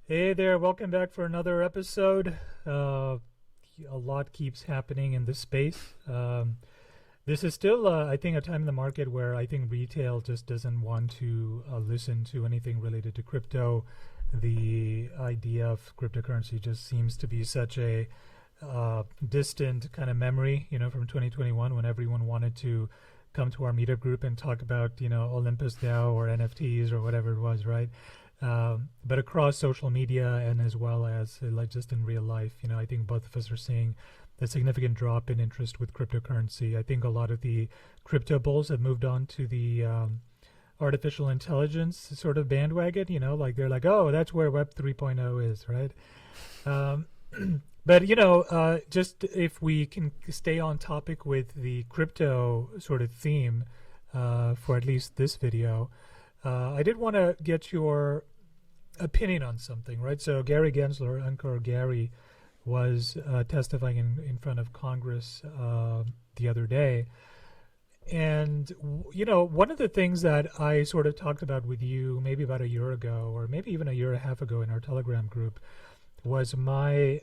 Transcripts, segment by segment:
Hey there, welcome back for another episode. A lot keeps happening in this space. This is still, I think, a time in the market where I think retail just doesn't want to listen to anything related to crypto. The idea of cryptocurrency just seems to be such a distant kind of memory, from 2021 when everyone wanted to come to our meetup group and talk about, Olympus DAO or NFTs or whatever it was, right? But across social media and as well as like just in real life, I think both of us are seeing a significant drop in interest with cryptocurrency. I think a lot of the crypto bulls have moved on to the artificial intelligence sort of bandwagon, like they're like, oh, that's where Web 3.0 is, right? But, just if we can stay on topic with the crypto sort of theme for at least this video, I did want to get your opinion on something, right? So Gary Gensler, Uncle Gary, was testifying in front of Congress the other day. And, one of the things that I sort of talked about with you maybe about a year ago or maybe even a year and a half ago in our Telegram group was my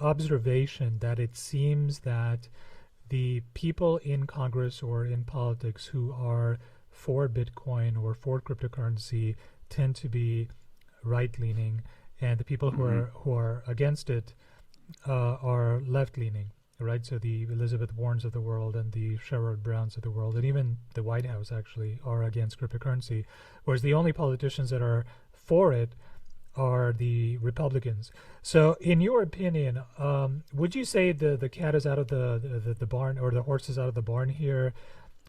observation that it seems that the people in Congress or in politics who are for Bitcoin or for cryptocurrency tend to be right-leaning, and the people who are against it are left-leaning, right? So the Elizabeth Warrens of the world and the Sherrod Browns of the world, and even the White House actually are against cryptocurrency, whereas the only politicians that are for it are the Republicans. So in your opinion, would you say the cat is out of the barn, or the horse is out of the barn here?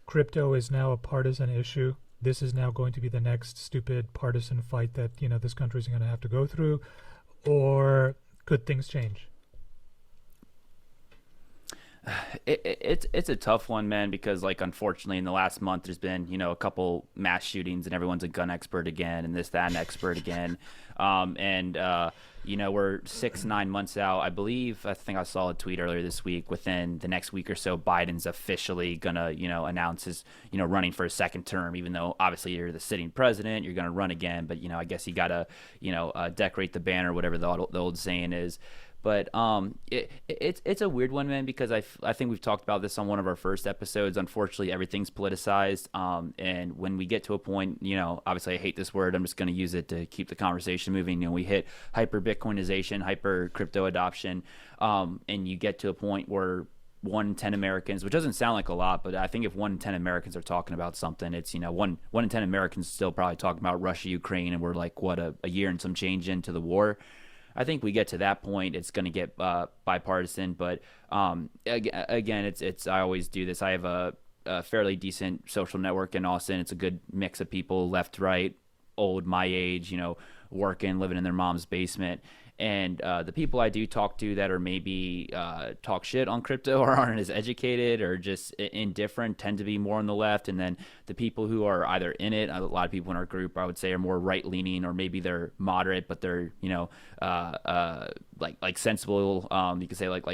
Crypto is now a partisan issue. This is now going to be the next stupid partisan fight that this country is going to have to go through, or could things change? It's a tough one, man, because unfortunately in the last month there's been a couple mass shootings and everyone's a gun expert again and this, that, and expert again. We're 6-9 months out. I think I saw a tweet earlier this week. Within the next week or so, Biden's officially gonna announce his running for a second term, even though obviously you're the sitting president, you're gonna run again, but I guess you gotta decorate the banner, whatever the old saying is. But it's a weird one, man, because I think we've talked about this on one of our first episodes. Unfortunately, everything's politicized. And when we get to a point, obviously I hate this word. I'm just going to use it to keep the conversation moving. We hit hyper Bitcoinization, hyper crypto adoption. And you get to a point where 1 in 10 Americans, which doesn't sound like a lot, but I think if 1 in 10 Americans are talking about something, it's, 1 in 10 Americans still probably talking about Russia, Ukraine, and we're like, a year and some change into the war. I think we get to that point, it's going to get bipartisan. But again, it's I always do this. I have a fairly decent social network in Austin. It's a good mix of people, left, right, old, my age, working, living in their mom's basement. And the people I do talk to that are maybe talk shit on crypto or aren't as educated or just indifferent tend to be more on the left. And then the people who are either in it, a lot of people in our group, I would say, are more right-leaning, or maybe they're moderate, but they're like sensible. You could say like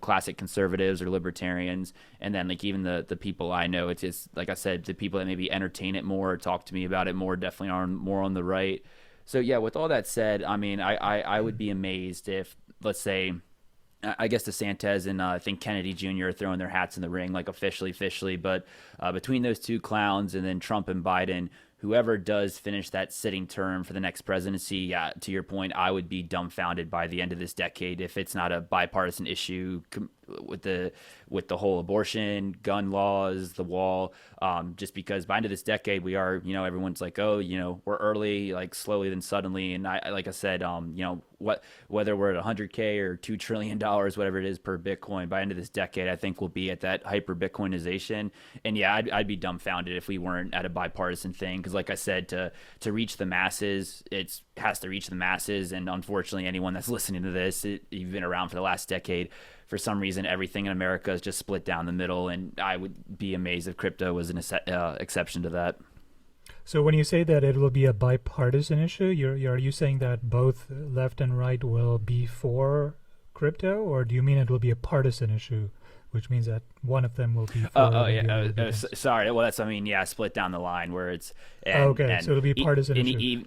classic conservatives or libertarians. And then even the people I know, it's just like I said, the people that maybe entertain it more or talk to me about it more definitely are more on the right. So, yeah, with all that said, I mean, I would be amazed if, let's say, I guess DeSantis and I think Kennedy Jr. are throwing their hats in the ring, officially. But between those two clowns and then Trump and Biden, whoever does finish that sitting term for the next presidency, yeah, to your point, I would be dumbfounded by the end of this decade if it's not a bipartisan issue with the whole abortion, gun laws, the wall. Just because by the end of this decade, we are, everyone's like, oh, we're early, slowly then suddenly. And I like I said, whether we're at 100K or $2 trillion, whatever it is per Bitcoin, by the end of this decade, I think we'll be at that hyper Bitcoinization. And yeah, I'd be dumbfounded if we weren't at a bipartisan thing. Because like I said, to reach the masses, it has to reach the masses. And unfortunately, anyone that's listening to this, you've been around for the last decade, for some reason, everything in America is just split down the middle. And I would be amazed if crypto was an exception to that. So when you say that it will be a bipartisan issue, are you saying that both left and right will be for crypto, or do you mean it will be a partisan issue which means that one of them will be for Oh, and yeah. the other will be against. Sorry. Well, that's, I mean, yeah, split down the line where it's, Oh, and, okay, so it'll be a partisan issue.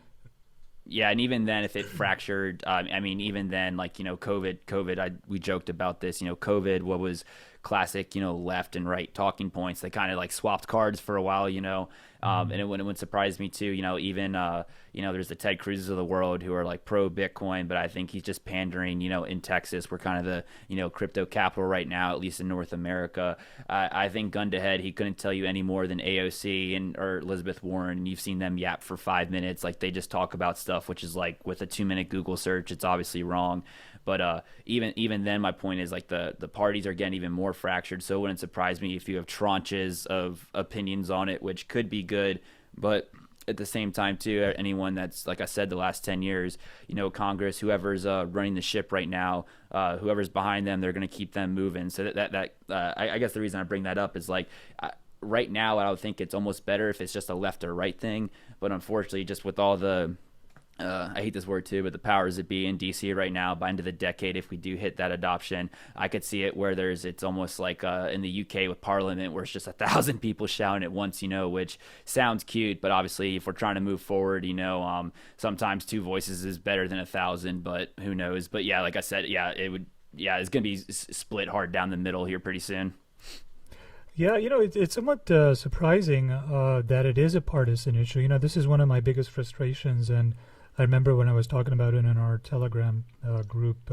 yeah, and even then, if it fractured, I mean, even then, like, COVID, we joked about this, COVID, what was classic, left and right talking points. They kind of like swapped cards for a while, and it wouldn't surprise me too, even, there's the Ted Cruz's of the world who are like pro Bitcoin, but I think he's just pandering, in Texas. We're kind of the, crypto capital right now, at least in North America. I think gun to head, he couldn't tell you any more than AOC or Elizabeth Warren, and you've seen them yap for 5 minutes. Like, they just talk about stuff, which is like with a 2-minute Google search, it's obviously wrong. But even then, my point is like the parties are getting even more fractured. So it wouldn't surprise me if you have tranches of opinions on it, which could be good. But at the same time, too, anyone that's, like I said, the last 10 years, Congress, whoever's running the ship right now, whoever's behind them, they're going to keep them moving. So I guess the reason I bring that up is like, right now, I would think it's almost better if it's just a left or right thing. But unfortunately, just with all the I hate this word too, but the powers that be in DC right now, by end of the decade, if we do hit that adoption, I could see it where it's almost like in the UK with Parliament, where it's just 1,000 people shouting at once, which sounds cute, but obviously if we're trying to move forward, sometimes 2 voices is better than 1,000, but who knows? But yeah, like I said, it's gonna be split hard down the middle here pretty soon. Yeah, it's somewhat surprising that it is a partisan issue. This is one of my biggest frustrations, and I remember when I was talking about it in our Telegram group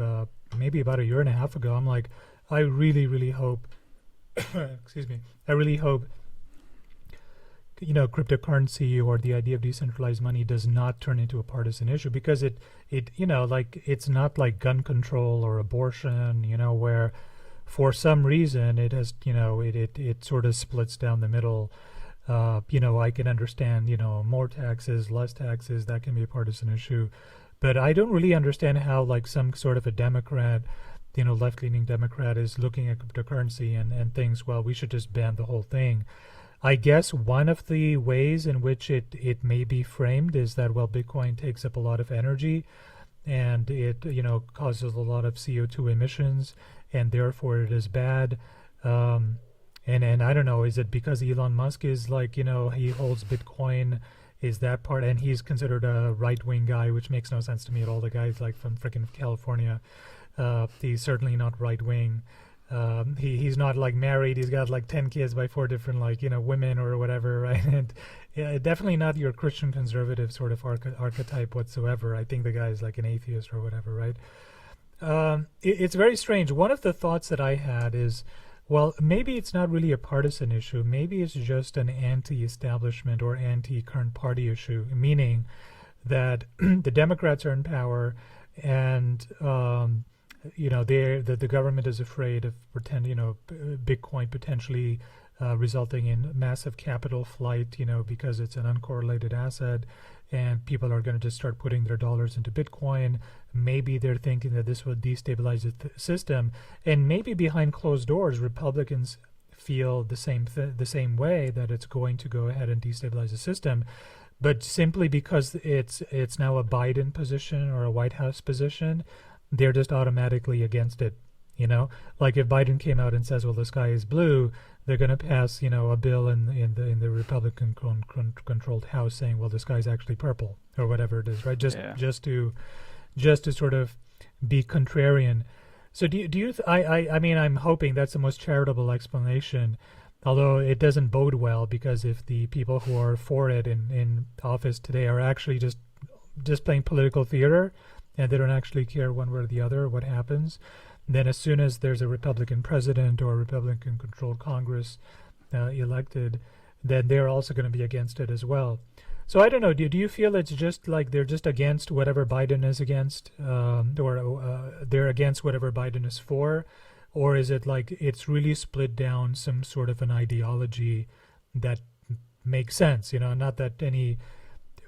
maybe about a year and a half ago. I'm like, I really, really hope, excuse me, I really hope, cryptocurrency or the idea of decentralized money does not turn into a partisan issue, because it like, it's not like gun control or abortion, where for some reason it has, it sort of splits down the middle. I can understand, more taxes, less taxes, that can be a partisan issue. But I don't really understand how, like, some sort of a Democrat, left-leaning Democrat is looking at cryptocurrency and thinks, well, we should just ban the whole thing. I guess one of the ways in which it may be framed is that, well, Bitcoin takes up a lot of energy and it, causes a lot of CO2 emissions, and therefore it is bad. And I don't know, is it because Elon Musk is like, he holds Bitcoin? Is that part? And he's considered a right-wing guy, which makes no sense to me at all. The guy's like from freaking California. He's certainly not right-wing. He's not like married. He's got like 10 kids by 4 different women or whatever, right? And yeah, definitely not your Christian conservative sort of archetype whatsoever. I think the guy is like an atheist or whatever, right? It's very strange. One of the thoughts that I had is, well, maybe it's not really a partisan issue. Maybe it's just an anti-establishment or anti-current party issue, meaning that the Democrats are in power, and the government is afraid of Bitcoin potentially resulting in massive capital flight, because it's an uncorrelated asset, and people are going to just start putting their dollars into Bitcoin. Maybe they're thinking that this will destabilize the system, and maybe behind closed doors, Republicans feel the same way, that it's going to go ahead and destabilize the system. But simply because it's now a Biden position or a White House position, they're just automatically against it. Like if Biden came out and says, well, the sky is blue, they're going to pass, a bill in the Republican controlled House saying, well, the sky is actually purple or whatever it is, right? Just to sort of be contrarian. So do you I mean, I'm hoping that's the most charitable explanation, although it doesn't bode well, because if the people who are for it in office today are actually just playing political theater, and they don't actually care one way or the other what happens, then as soon as there's a Republican president or a Republican-controlled Congress elected, then they're also going to be against it as well. So I don't know. Do you feel it's just like they're just against whatever Biden is against, or they're against whatever Biden is for, or is it like it's really split down some sort of an ideology that makes sense? Not that any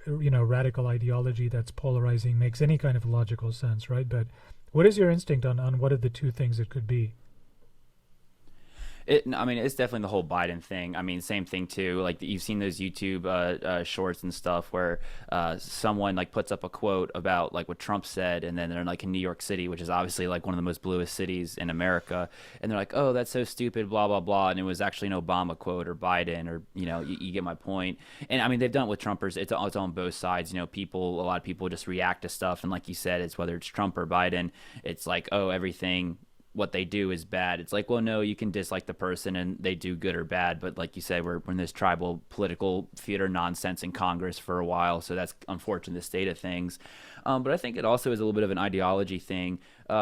radical ideology that's polarizing makes any kind of logical sense, right? But what is your instinct on what are the two things it could be? I mean, it's definitely the whole Biden thing. I mean, same thing too. Like you've seen those YouTube shorts and stuff where someone like puts up a quote about like what Trump said, and then they're like in New York City, which is obviously like one of the most bluest cities in America, and they're like, "Oh, that's so stupid," blah blah blah, and it was actually an Obama quote or Biden, or you get my point. And I mean, they've done it with Trumpers. It's on both sides. A lot of people just react to stuff, and like you said, it's whether it's Trump or Biden, it's like, oh, everything what they do is bad. It's like, well, no, you can dislike the person and they do good or bad. But like you said, we're in this tribal political theater nonsense in Congress for a while. So that's unfortunate, the state of things. But I think it also is a little bit of an ideology thing.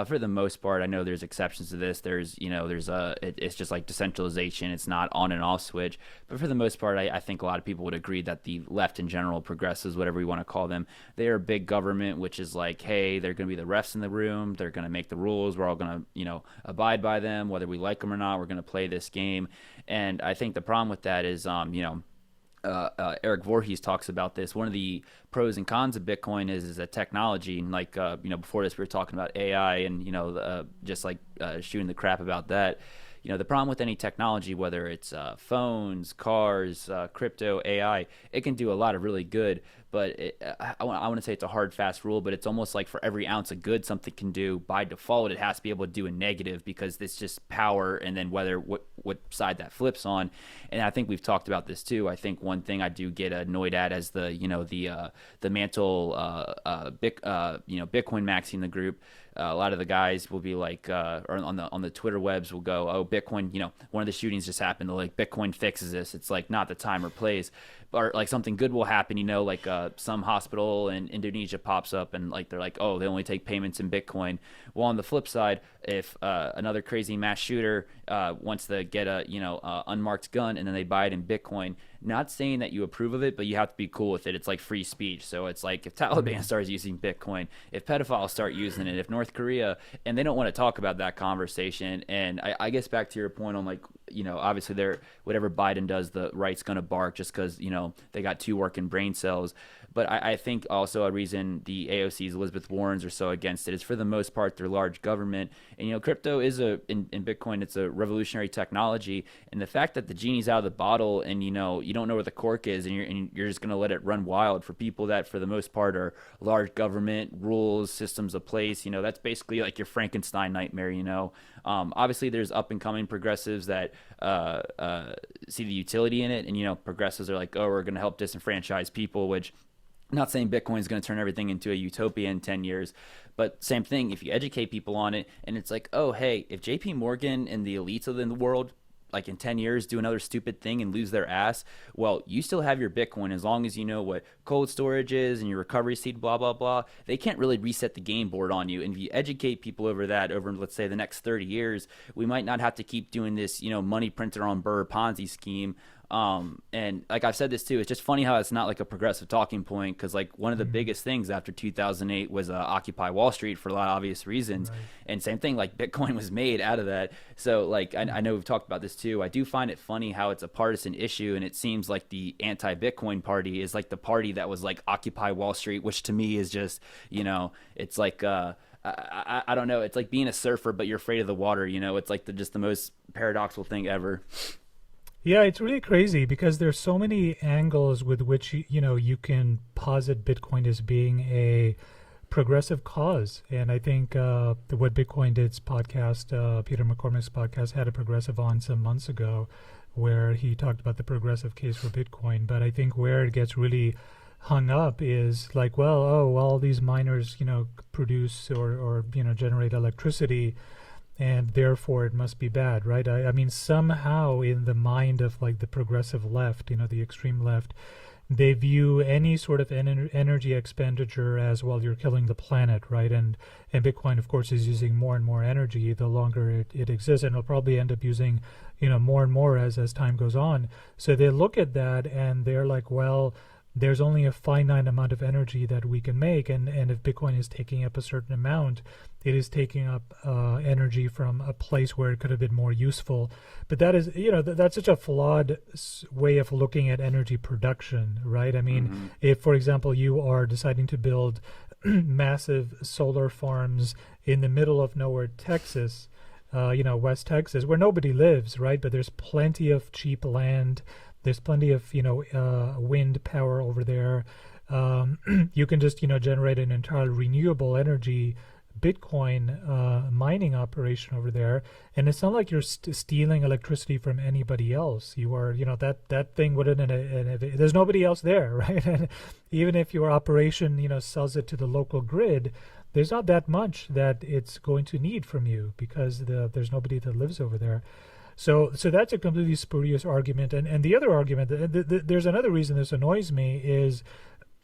For the most part, I know there's exceptions to this. It's just like decentralization. It's not on and off switch. But for the most part, I think a lot of people would agree that the left in general, progressives, whatever we want to call them, they are big government, which is like, hey, they're going to be the refs in the room. They're going to make the rules. We're all going to, abide by them, whether we like them or not. We're going to play this game. And I think the problem with that is, Eric Voorhees talks about this. One of the pros and cons of Bitcoin is a technology. And like, before this, we were talking about AI and, just like shooting the crap about that. The problem with any technology, whether it's phones, cars, crypto, AI, it can do a lot of really good. But I want to say it's a hard, fast rule, but it's almost like for every ounce of good something can do, by default, it has to be able to do a negative because it's just power, and then what side that flips on. And I think we've talked about this too. I think one thing I do get annoyed at as the mantle Bitcoin maxi in the group. A lot of the guys will be like, or on the Twitter webs will go, oh, Bitcoin, one of the shootings just happened. They're like, Bitcoin fixes this. It's like not the time or place, or like something good will happen. Like some hospital in Indonesia pops up and like they're like, oh, they only take payments in Bitcoin. Well, on the flip side, if another crazy mass shooter wants to get a unmarked gun and then they buy it in Bitcoin, not saying that you approve of it, but you have to be cool with it. It's like free speech. So it's like if Taliban starts using Bitcoin, if pedophiles start using it, if North Korea, and they don't want to talk about that conversation. And I guess back to your point on like, obviously whatever Biden does, the right's going to bark just because, they got two working brain cells. But I think also a reason the AOC's, Elizabeth Warrens, are so against it is for the most part they're large government. And crypto is in Bitcoin, it's a revolutionary technology. And the fact that the genie's out of the bottle and you don't know where the cork is, and you're just going to let it run wild for people that for the most part are large government rules, systems of place. That's basically like your Frankenstein nightmare. Obviously there's up and coming progressives that see the utility in it, and progressives are like, oh, we're going to help disenfranchise people, which I'm not saying Bitcoin is going to turn everything into a utopia in 10 years, but same thing, if you educate people on it, and it's like, oh, hey, if JP Morgan and the elites of the world, like in 10 years, do another stupid thing and lose their ass, well, you still have your Bitcoin as long as you know what cold storage is and your recovery seed, blah, blah, blah. They can't really reset the game board on you. And if you educate people over that over, let's say, the next 30 years, we might not have to keep doing this, money printer on Burr Ponzi scheme. And like I've said this too, it's just funny how it's not like a progressive talking point, because like one of the biggest things after 2008 was Occupy Wall Street for a lot of obvious reasons. Right. And same thing, like Bitcoin was made out of that. So like I know we've talked about this too. I do find it funny how it's a partisan issue, and it seems like the anti-Bitcoin party is like the party that was like Occupy Wall Street, which to me is just, it's like I don't know, it's like being a surfer but you're afraid of the water. It's like just the most paradoxical thing ever. Yeah, it's really crazy because there's so many angles with which you can posit Bitcoin as being a progressive cause. And I think what Bitcoin Did's podcast, Peter McCormick's podcast, had a progressive on some months ago where he talked about the progressive case for Bitcoin. But I think where it gets really hung up is like, well, these miners, produce or generate electricity, and therefore it must be bad, right? I mean, somehow in the mind of like the progressive left, the extreme left, they view any sort of energy expenditure as, well, you're killing the planet, right? And Bitcoin, of course, is using more and more energy the longer it exists, and it'll probably end up using, more and more as time goes on. So they look at that and they're like, well, there's only a finite amount of energy that we can make, and if Bitcoin is taking up a certain amount, it is taking up energy from a place where it could have been more useful. But that is, that's such a flawed way of looking at energy production, right? I mean, if, for example, you are deciding to build massive solar farms in the middle of nowhere, Texas, West Texas, where nobody lives, right? But there's plenty of cheap land. There's plenty of, wind power over there. You can just, generate an entirely renewable energy Bitcoin mining operation over there, and it's not like you're stealing electricity from anybody else. You are, that thing wouldn't. There's nobody else there, right? And even if your operation, sells it to the local grid, there's not that much that it's going to need from you because there's nobody that lives over there. So that's a completely spurious argument. And the other argument, there's another reason this annoys me is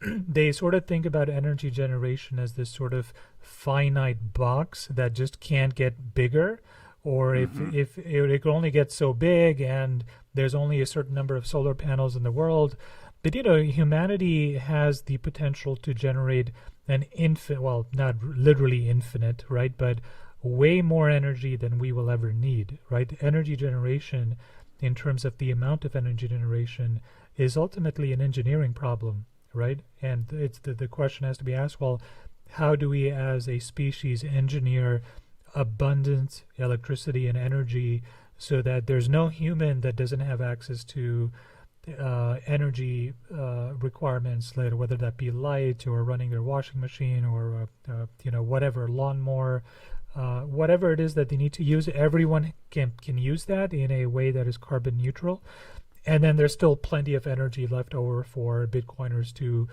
they sort of think about energy generation as this sort of finite box that just can't get bigger, or if it only gets so big and there's only a certain number of solar panels in the world. But humanity has the potential to generate an infinite, well, not literally infinite, right, but way more energy than we will ever need, right? Energy generation, in terms of the amount of energy generation, is ultimately an engineering problem, right? And it's the question has to be asked, well, how do we as a species engineer abundant electricity and energy so that there's no human that doesn't have access to energy requirements later, whether that be light or running their washing machine or whatever, lawnmower, whatever it is that they need to use. Everyone can use that in a way that is carbon neutral. And then there's still plenty of energy left over for Bitcoiners to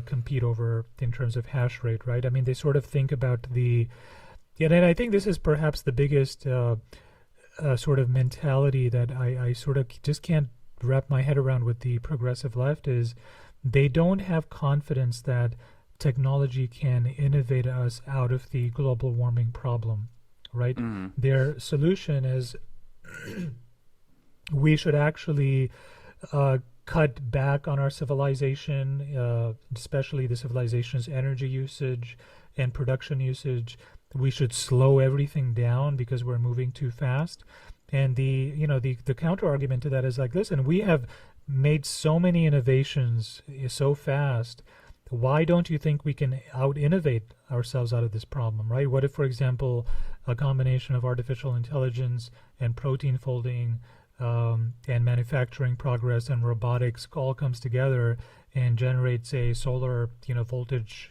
compete over in terms of hash rate, right? I mean, they sort of think about and I think this is perhaps the biggest sort of mentality that I sort of just can't wrap my head around with the progressive left, is they don't have confidence that technology can innovate us out of the global warming problem, right? Their solution is we should actually cut back on our civilization, especially the civilization's energy usage and production usage. We should slow everything down because we're moving too fast. And the counter argument to that is like, listen, we have made so many innovations so fast. Why don't you think we can out-innovate ourselves out of this problem, right? What if, for example, a combination of artificial intelligence and protein folding and manufacturing progress and robotics all comes together and generates a solar, voltage,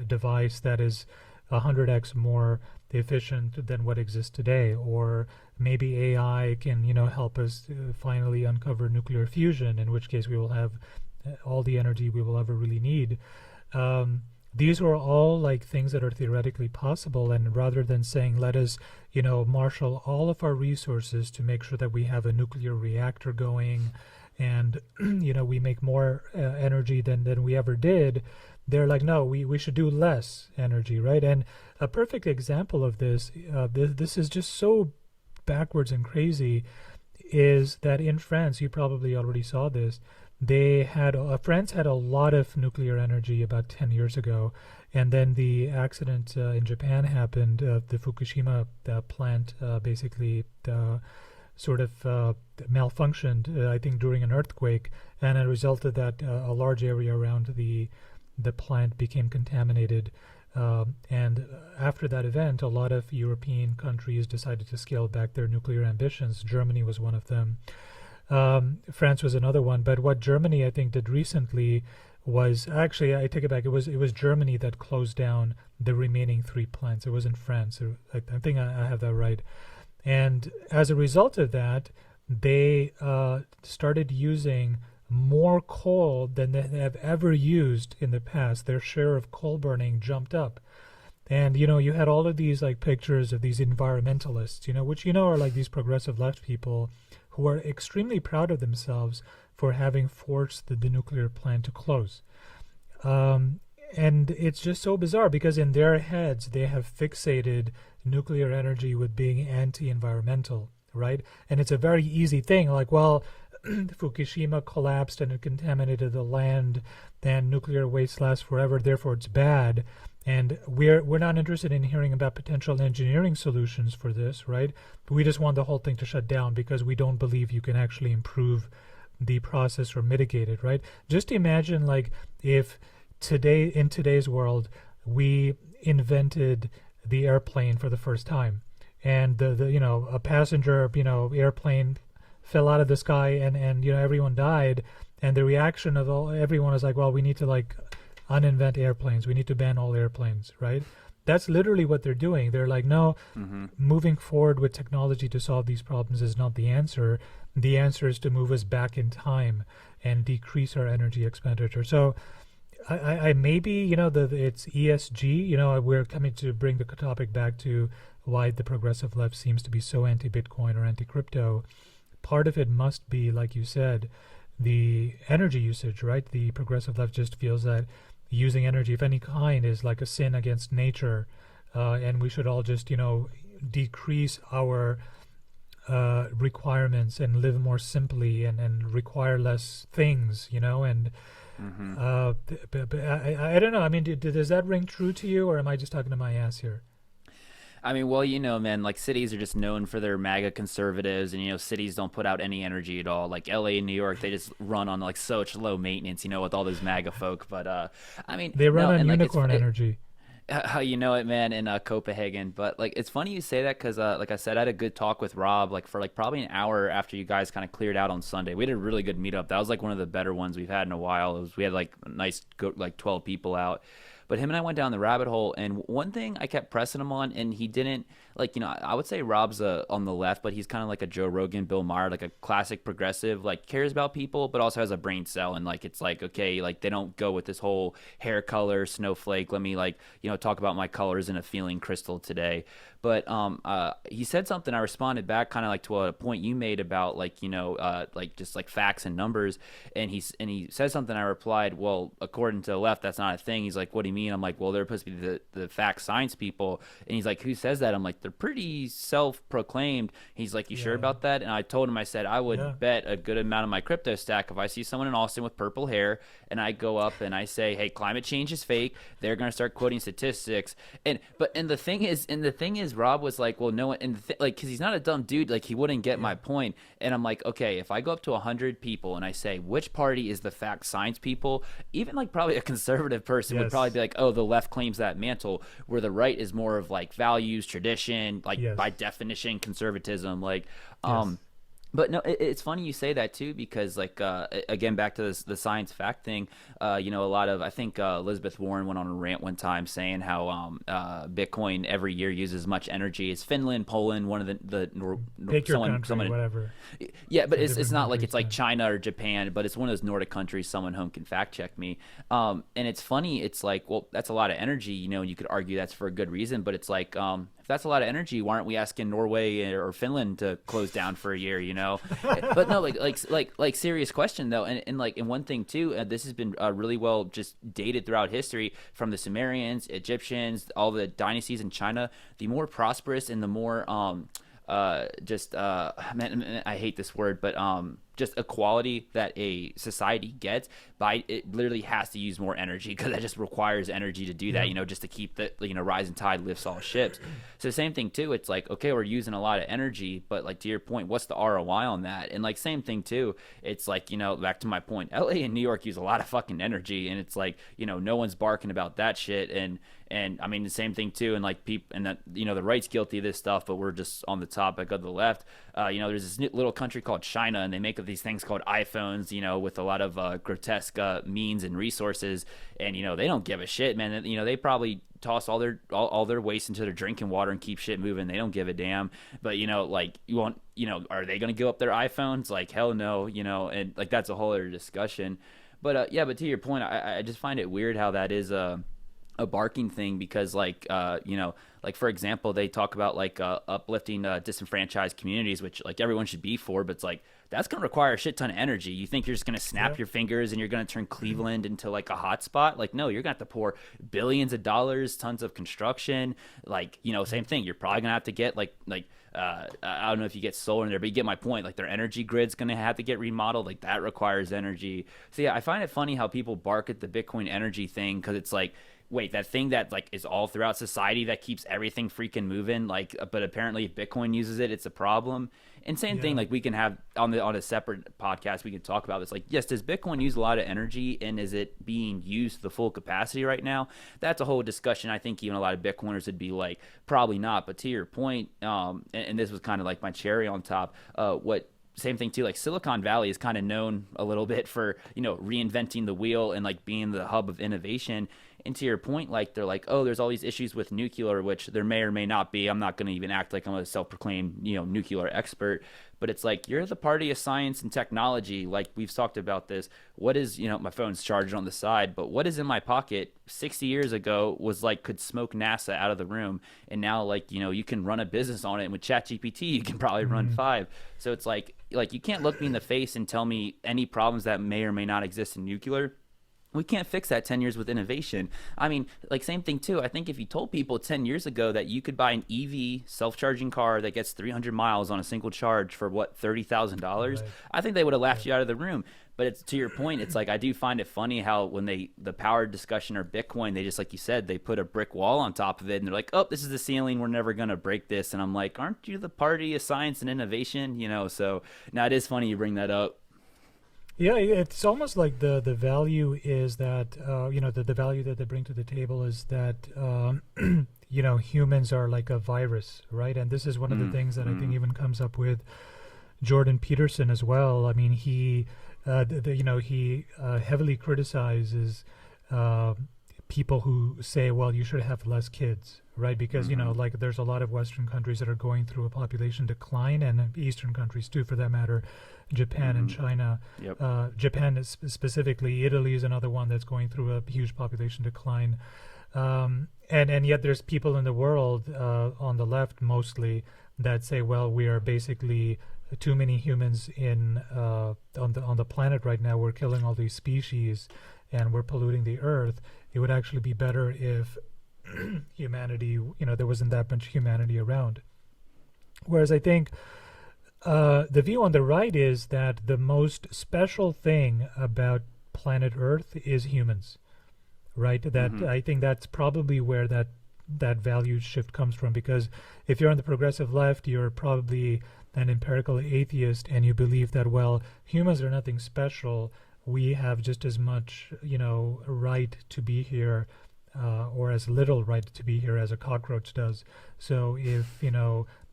device that is 100x more efficient than what exists today? Or maybe AI can, help us finally uncover nuclear fusion, in which case we will have all the energy we will ever really need. These are all like things that are theoretically possible, and rather than saying let us marshal all of our resources to make sure that we have a nuclear reactor going and we make more energy than we ever did, they're like, no, we should do less energy, right? And a perfect example of this, this is just so backwards and crazy, is that in France, you probably already saw this, France had a lot of nuclear energy about 10 years ago, and then the accident in Japan happened. The Fukushima plant basically sort of malfunctioned, I think, during an earthquake, and it resulted that a large area around the plant became contaminated. And after that event, a lot of European countries decided to scale back their nuclear ambitions. Germany was one of them. France was another one. But what Germany, I think, did recently was, actually, I take it back. It was Germany that closed down the remaining 3 plants. It wasn't France. I think I have that right. And as a result of that, they started using more coal than they have ever used in the past. Their share of coal burning jumped up. And, you had all of these like pictures of these environmentalists, which, are like these progressive left people who are extremely proud of themselves for having forced the nuclear plant to close. And it's just so bizarre because in their heads, they have fixated nuclear energy with being anti-environmental, right? And it's a very easy thing. Like, well, Fukushima collapsed and it contaminated the land, and nuclear waste lasts forever, therefore it's bad. And we're not interested in hearing about potential engineering solutions for this, right? But we just want the whole thing to shut down because we don't believe you can actually improve the process or mitigate it, right? Just imagine like if in today's world we invented the airplane for the first time, and the a passenger airplane fell out of the sky, and everyone died, and the reaction of everyone is like, well, we need to like uninvent airplanes, we need to ban all airplanes, right? That's literally what they're doing. They're like, no, moving forward with technology to solve these problems is not the answer. The answer is to move us back in time and decrease our energy expenditure. So I maybe it's ESG. We're coming to bring the topic back to why the progressive left seems to be so anti-Bitcoin or anti-crypto. Part of it must be, like you said, the energy usage, right? The progressive left just feels that using energy of any kind is like a sin against nature, and we should all just decrease our requirements and live more simply and require less things, and I don't know. I mean, does that ring true to you, or am I just talking to my ass here? I mean, well, man, like cities are just known for their MAGA conservatives, and cities don't put out any energy at all. Like LA and New York, they just run on like such low maintenance, with all those MAGA folk. But I mean, they run on like, unicorn energy. How you know it, man, in Copenhagen. But like, it's funny you say that because, like I said, I had a good talk with Rob, like for like probably an hour after you guys kind of cleared out on Sunday. We had a really good meetup. That was like one of the better ones we've had in a while. We had like a nice, like 12 people out. But him and I went down the rabbit hole, and one thing I kept pressing him on, and he didn't, like, I would say Rob's on the left, but he's kind of like a Joe Rogan, Bill Maher, like a classic progressive, like cares about people, but also has a brain cell, and like it's like, okay, like they don't go with this whole hair color, snowflake, let me like, talk about my colors in a feeling crystal today. But he said something, I responded back kind of like to a point you made about like, like just like facts and numbers, and he said something, I replied, well, according to the left, that's not a thing. He's like, what do you mean? I'm like, well, they're supposed to be the fact science people. And he's like, who says that? I'm like, they're pretty self-proclaimed. He's like, you sure about that? And I told him, I said, I would bet a good amount of my crypto stack if I see someone in Austin with purple hair and I go up and I say, hey, climate change is fake, they're going to start quoting statistics. And the thing is Rob was like, well, no one, and like, because he's not a dumb dude, like he wouldn't get my point. And I'm like, okay, if I go up to 100 people and I say, which party is the fact science people, even like probably a conservative person would probably be like, oh, the left claims that mantle, where the right is more of like values, tradition, like by definition conservatism, like But no, it's funny you say that too, because like again, back to the science fact thing. A lot of, I think Elizabeth Warren went on a rant one time saying how Bitcoin every year uses as much energy as Finland, Poland, one of pick your country, whatever. Yeah, but it's not like it's like China or Japan, but it's one of those Nordic countries. Someone home can fact check me. And it's funny. It's like, well, that's a lot of energy, and you could argue that's for a good reason, but it's like if that's a lot of energy, why aren't we asking Norway or Finland to close down for a year? But no, like serious question though, and like, and one thing too, this has been really well just dated throughout history, from the Sumerians, Egyptians, all the dynasties in China. The more prosperous and the more man, I hate this word, but just equality that a society gets, by it literally has to use more energy, because that just requires energy to do that, just to keep the rising tide lifts all ships. So the same thing too, it's like, okay, we're using a lot of energy, but like to your point, what's the ROI on that? And like same thing too, it's like, back to my point, LA and New York use a lot of fucking energy, and it's like, no one's barking about that shit. And I mean the same thing too, and like people, and that the right's guilty of this stuff, but we're just on the topic of the left. There's this little country called China, and they make up these things called iPhones, with a lot of grotesque means and resources, and they don't give a shit, man. They probably toss all their waste into their drinking water and keep shit moving. They don't give a damn. But like, you want, are they gonna give up their iPhones? Like, hell no. And like, that's a whole other discussion. But but to your point, I just find it weird how that is a barking thing, because like like for example, they talk about like uplifting disenfranchised communities, which like everyone should be for, but it's like, that's going to require a shit ton of energy. You think you're just going to snap your fingers and you're going to turn Cleveland into like a hot spot? Like, no, you're going to have to pour billions of dollars, tons of construction. Like, same thing. You're probably going to have to get like I don't know if you get solar in there, but you get my point. Like, their energy grid's going to have to get remodeled. Like, that requires energy. So yeah, I find it funny how people bark at the Bitcoin energy thing, because it's like, wait, that thing that like is all throughout society that keeps everything freaking moving, like, but apparently if Bitcoin uses it, it's a problem. And same thing, like we can have on a separate podcast, we can talk about this. Like, yes, does Bitcoin use a lot of energy, and is it being used to the full capacity right now? That's a whole discussion. I think even a lot of Bitcoiners would be like, probably not. But to your point, and this was kind of like my cherry on top. Same thing too, like Silicon Valley is kind of known a little bit for, reinventing the wheel and like being the hub of innovation. And to your point, like they're like, oh, there's all these issues with nuclear, which there may or may not be. I'm not going to even act like I'm a self-proclaimed, nuclear expert. But it's like, you're the party of science and technology. Like we've talked about this. What is, my phone's charged on the side, but what is in my pocket 60 years ago was like, could smoke NASA out of the room. And now like, you can run a business on it. And with ChatGPT, you can probably run 5. So it's like you can't look me in the face and tell me any problems that may or may not exist in nuclear. We can't fix that 10 years with innovation. I mean, like same thing too. I think if you told people 10 years ago that you could buy an EV self-charging car that gets 300 miles on a single charge for what, $30,000, right, I think they would have laughed you out of the room. But it's to your point. It's like, I do find it funny how when the power discussion or Bitcoin, they just, like you said, they put a brick wall on top of it and they're like, oh, this is the ceiling. We're never going to break this. And I'm like, aren't you the party of science and innovation? So now it is funny you bring that up. Yeah, it's almost like the value is that, the value that they bring to the table is that, humans are like a virus, right? And this is one of the things that I think even comes up with Jordan Peterson as well. I mean, he heavily criticizes people who say, well, you should have less kids, right? Because, like there's a lot of Western countries that are going through a population decline, and Eastern countries too, for that matter, Japan and China. Yep. Japan is specifically, Italy is another one that's going through a huge population decline. And yet there's people in the world, on the left mostly, that say, well, we are basically too many humans on the planet right now. We're killing all these species and we're polluting the earth. It would actually be better if humanity, there wasn't that much humanity around. Whereas I think the view on the right is that the most special thing about planet Earth is humans, right? That I think that's probably where that value shift comes from, because if you're on the progressive left, you're probably an empirical atheist and you believe that, well, humans are nothing special. We have just as much, right to be here, or as little right to be here as a cockroach does. So if,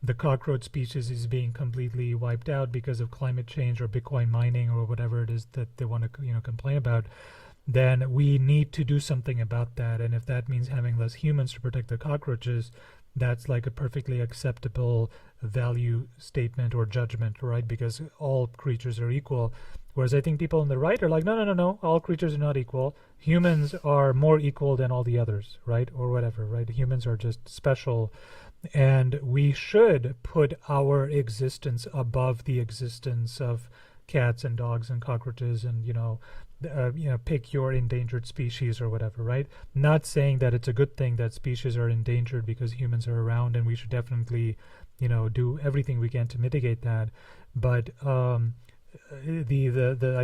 the cockroach species is being completely wiped out because of climate change or Bitcoin mining or whatever it is that they want to, complain about, then we need to do something about that. And if that means having less humans to protect the cockroaches, that's like a perfectly acceptable value statement or judgment, right? Because all creatures are equal. Whereas I think people on the right are like, no, all creatures are not equal. Humans are more equal than all the others, right? Or whatever, right? Humans are just special. And we should put our existence above the existence of cats and dogs and cockroaches and, pick your endangered species or whatever, right? Not saying that it's a good thing that species are endangered because humans are around, and we should definitely, do everything we can to mitigate that. But I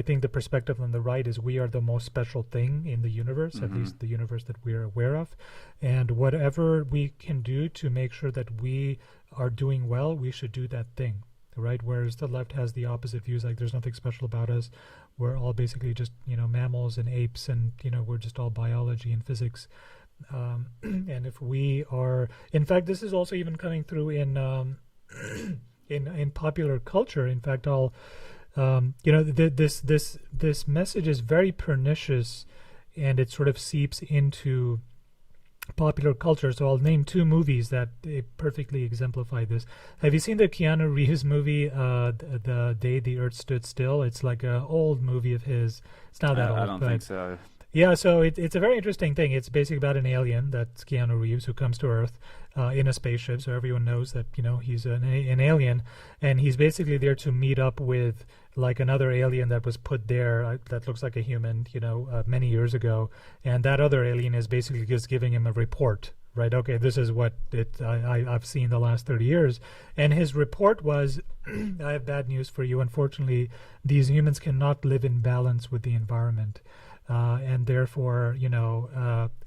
think the perspective on the right is we are the most special thing in the universe, at least the universe that we are aware of, and whatever we can do to make sure that we are doing well, we should do that thing, right? Whereas the left has the opposite views, like there's nothing special about us. We're all basically just, mammals and apes, and, we're just all biology and physics. And if we are, in fact, this is also even coming through in popular culture. In fact, this message is very pernicious, and it sort of seeps into popular culture. So I'll name 2 movies that perfectly exemplify this. Have you seen the Keanu Reeves movie, The Day the Earth Stood Still? It's like an old movie of his. It's not that old. I don't think so. Yeah, so it's a very interesting thing. It's basically about an alien, that's Keanu Reeves, who comes to Earth in a spaceship. So everyone knows that, he's an alien, and he's basically there to meet up with like another alien that was put there that looks like a human, many years ago. And that other alien is basically just giving him a report, right? Okay, this is what I've seen the last 30 years. And his report was, I have bad news for you. Unfortunately, these humans cannot live in balance with the environment. And therefore,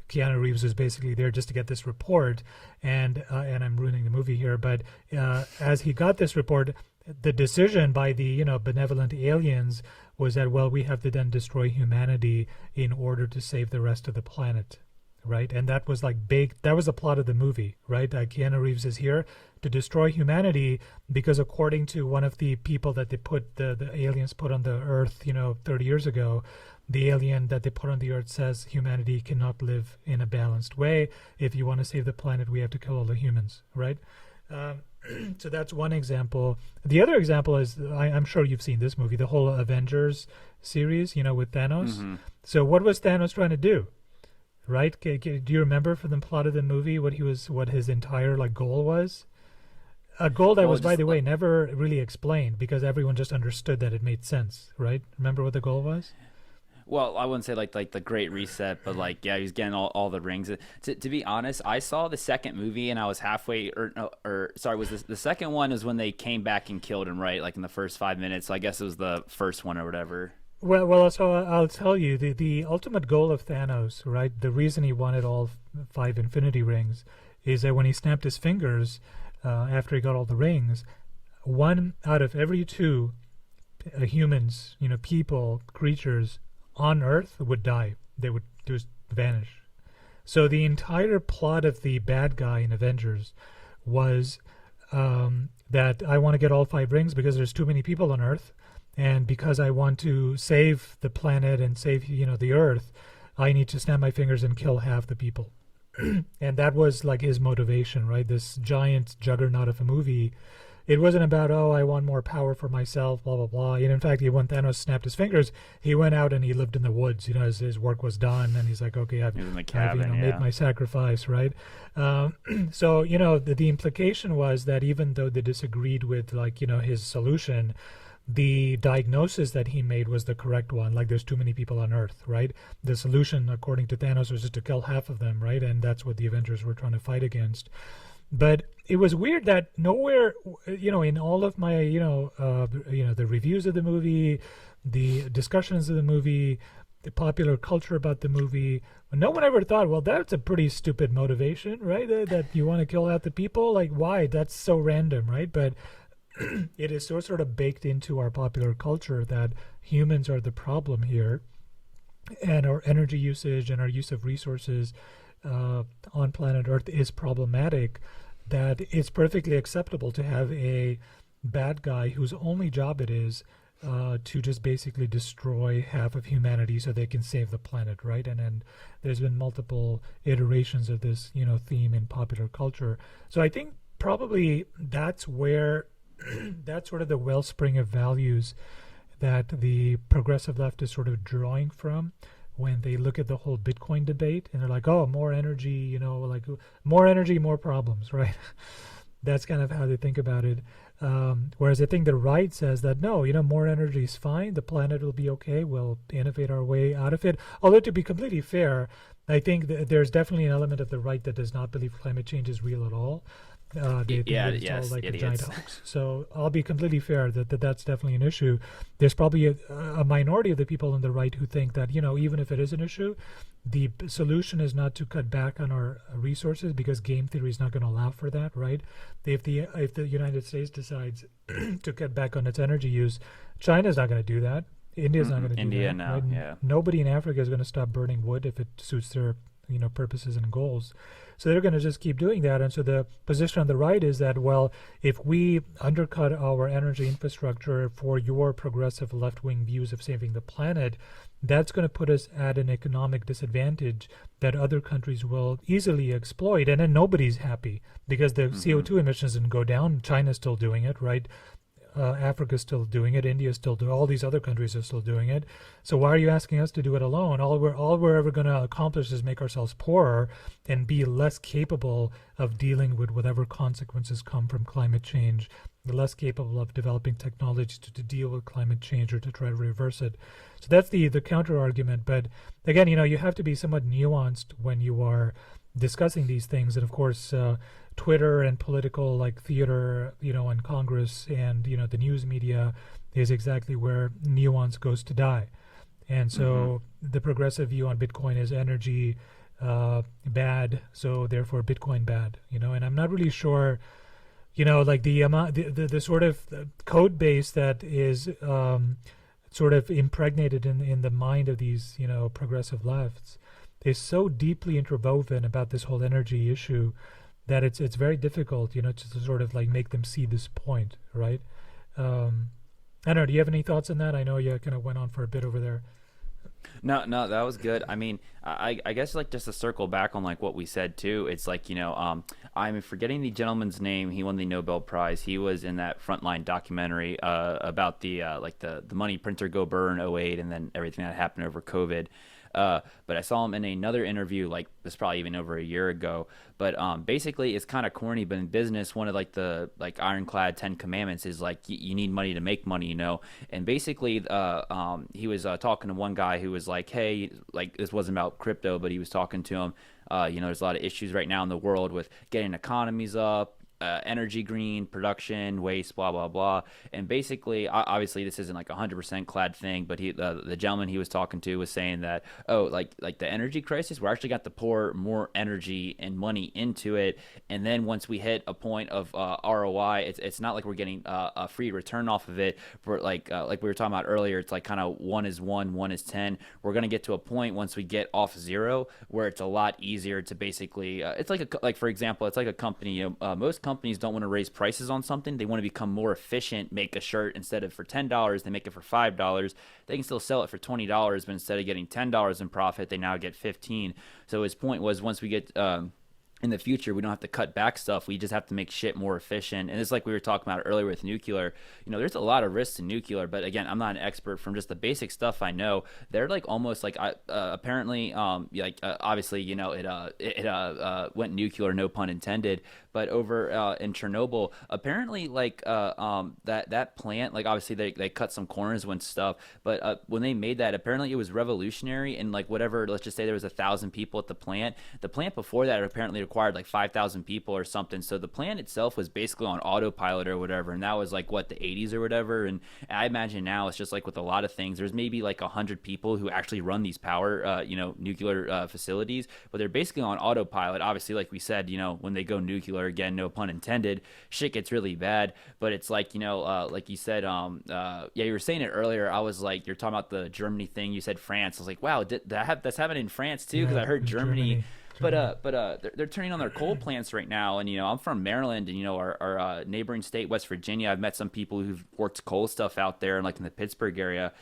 Keanu Reeves was basically there just to get this report, and I'm ruining the movie here, but as he got this report, the decision by the benevolent aliens was that, well, we have to then destroy humanity in order to save the rest of the planet, right? And that was like big. That was the plot of the movie, right? Keanu Reeves is here to destroy humanity because, according to one of the people that they put the aliens put on the Earth, 30 years ago, the alien that they put on the Earth says humanity cannot live in a balanced way. If you want to save the planet, we have to kill all the humans, right? So that's one example. The other example is, I'm sure you've seen this movie, the whole Avengers series, with Thanos. Mm-hmm. So what was Thanos trying to do? Right? Do you remember from the plot of the movie what his entire goal was? A goal that was, by the way, never really explained because everyone just understood that it made sense, right? Remember what the goal was? Well, I wouldn't say like the Great Reset, but he was getting all the rings. To be honest, I saw the second movie and I was halfway, was the second one is when they came back and killed him, right? Like in the first 5 minutes. So I guess it was the first one or whatever. Well, so I'll tell you, the ultimate goal of Thanos, right? The reason he wanted all 5 Infinity Rings is that when he snapped his fingers after he got all the rings, 1 out of every 2 humans, people, creatures on Earth would die. They would just vanish. So the entire plot of the bad guy in Avengers was that I want to get all 5 rings because there's too many people on Earth, and because I want to save the planet and save the Earth, I need to snap my fingers and kill half the people. And that was his motivation, right? This giant juggernaut of a movie. It wasn't about, I want more power for myself, blah, blah, blah. And in fact, when Thanos snapped his fingers, he went out and he lived in the woods. His work was done, and he's like, okay, I've made my sacrifice, right? So, the implication was that even though they disagreed with, his solution, the diagnosis that he made was the correct one. There's too many people on Earth, right? The solution, according to Thanos, was just to kill half of them, right? And that's what the Avengers were trying to fight against. But it was weird that nowhere, in all of my, the reviews of the movie, the discussions of the movie, the popular culture about the movie, no one ever thought, well, that's a pretty stupid motivation, right? That you want to kill out the people? Why? That's so random, right? But it is so sort of baked into our popular culture that humans are the problem here, and our energy usage and our use of resources on planet Earth is problematic, that it's perfectly acceptable to have a bad guy whose only job it is to just basically destroy half of humanity so they can save the planet, right? And then there's been multiple iterations of this, theme in popular culture. So I think probably that's where that's sort of the wellspring of values that the progressive left is sort of drawing from when they look at the whole Bitcoin debate, and they're like, oh, more energy, more energy, more problems, right? That's kind of how they think about it. Whereas I think the right says that, no, more energy is fine. The planet will be okay. We'll innovate our way out of it. Although, to be completely fair, I think there's definitely an element of the right that does not believe climate change is real at all. They think it's all a giant hoax. So I'll be completely fair that's definitely an issue. There's probably a minority of the people on the right who think that, even if it is an issue, the solution is not to cut back on our resources, because game theory is not going to allow for that, right? If the United States decides to cut back on its energy use, China's not going to do that. India's not going to do that. No, right? yeah. Nobody in Africa is going to stop burning wood if it suits their purposes and goals. So they're going to just keep doing that. And so the position on the right is that, well, if we undercut our energy infrastructure for your progressive left-wing views of saving the planet, that's going to put us at an economic disadvantage that other countries will easily exploit. And then nobody's happy because the CO2 emissions didn't go down. China's still doing it, right? Africa's still doing it. India's still doing it. All these other countries are still doing it. So why are you asking us to do it alone? All we're ever going to accomplish is make ourselves poorer and be less capable of dealing with whatever consequences come from climate change, less capable of developing technology to deal with climate change or to try to reverse it. So that's the counter argument. But again, you have to be somewhat nuanced when you are discussing these things. And of course, Twitter and political theater, and Congress and, the news media is exactly where nuance goes to die. And so the progressive view on Bitcoin is energy bad, so therefore Bitcoin bad. And I'm not really sure. Like the amount, the sort of code base that is sort of impregnated in the mind of these progressive lefts is so deeply interwoven about this whole energy issue that it's very difficult, to sort of like make them see this point, right? I don't know. Do you have any thoughts on that? I know you kind of went on for a bit over there. No, that was good. I mean, I guess like just to circle back on like what we said too. It's like I'm forgetting the gentleman's name. He won the Nobel Prize. He was in that Frontline documentary about the like the money printer go burr in '08 and then everything that happened over COVID. But I saw him in another interview, like this probably even over a year ago. But basically, it's kind of corny. But in business, one of like the like ironclad 10 commandments is like you need money to make money, And basically, he was talking to one guy who was like, "Hey, like this wasn't about crypto, but he was talking to him. There's a lot of issues right now in the world with getting economies up." Energy green production waste blah blah blah, and basically obviously this isn't like 100% clad thing, but the gentleman he was talking to was saying that like the energy crisis, we're actually got to pour more energy and money into it, and then once we hit a point of ROI, it's not like we're getting a free return off of it. For like we were talking about earlier, it's like kind of 1 is 1, 1 is 10. We're gonna get to a point once we get off zero where it's a lot easier to basically it's like for example, it's like a company. Most companies don't want to raise prices on something. They want to become more efficient, make a shirt instead of for $10, they make it for $5. They can still sell it for $20, but instead of getting $10 in profit, they now get 15. So his point was once we get in the future, we don't have to cut back stuff. We just have to make shit more efficient. And it's like we were talking about earlier with nuclear. There's a lot of risks to nuclear, but again, I'm not an expert. From just the basic stuff I know, they're like almost like apparently, obviously, it went nuclear, no pun intended. But over in Chernobyl, apparently, like that plant, like obviously they cut some corners when stuff, but when they made that, apparently it was revolutionary. And like whatever, let's just say there was 1,000 people at the plant. The plant before that apparently required like 5,000 people or something. So the plant itself was basically on autopilot or whatever. And that was like what, the 80s or whatever. And I imagine now it's just like with a lot of things, there's maybe like 100 people who actually run these power, nuclear facilities, but they're basically on autopilot. Obviously, like we said, when they go nuclear, again, no pun intended, shit gets really bad. But it's like, like you said, you were saying it earlier. I was like, you're talking about the Germany thing. You said France. I was like, wow, that's happening in France too? Because I heard Germany. But they're turning on their coal plants right now, and I'm from Maryland, and our neighboring state, West Virginia. I've met some people who've worked coal stuff out there, and like in the Pittsburgh area.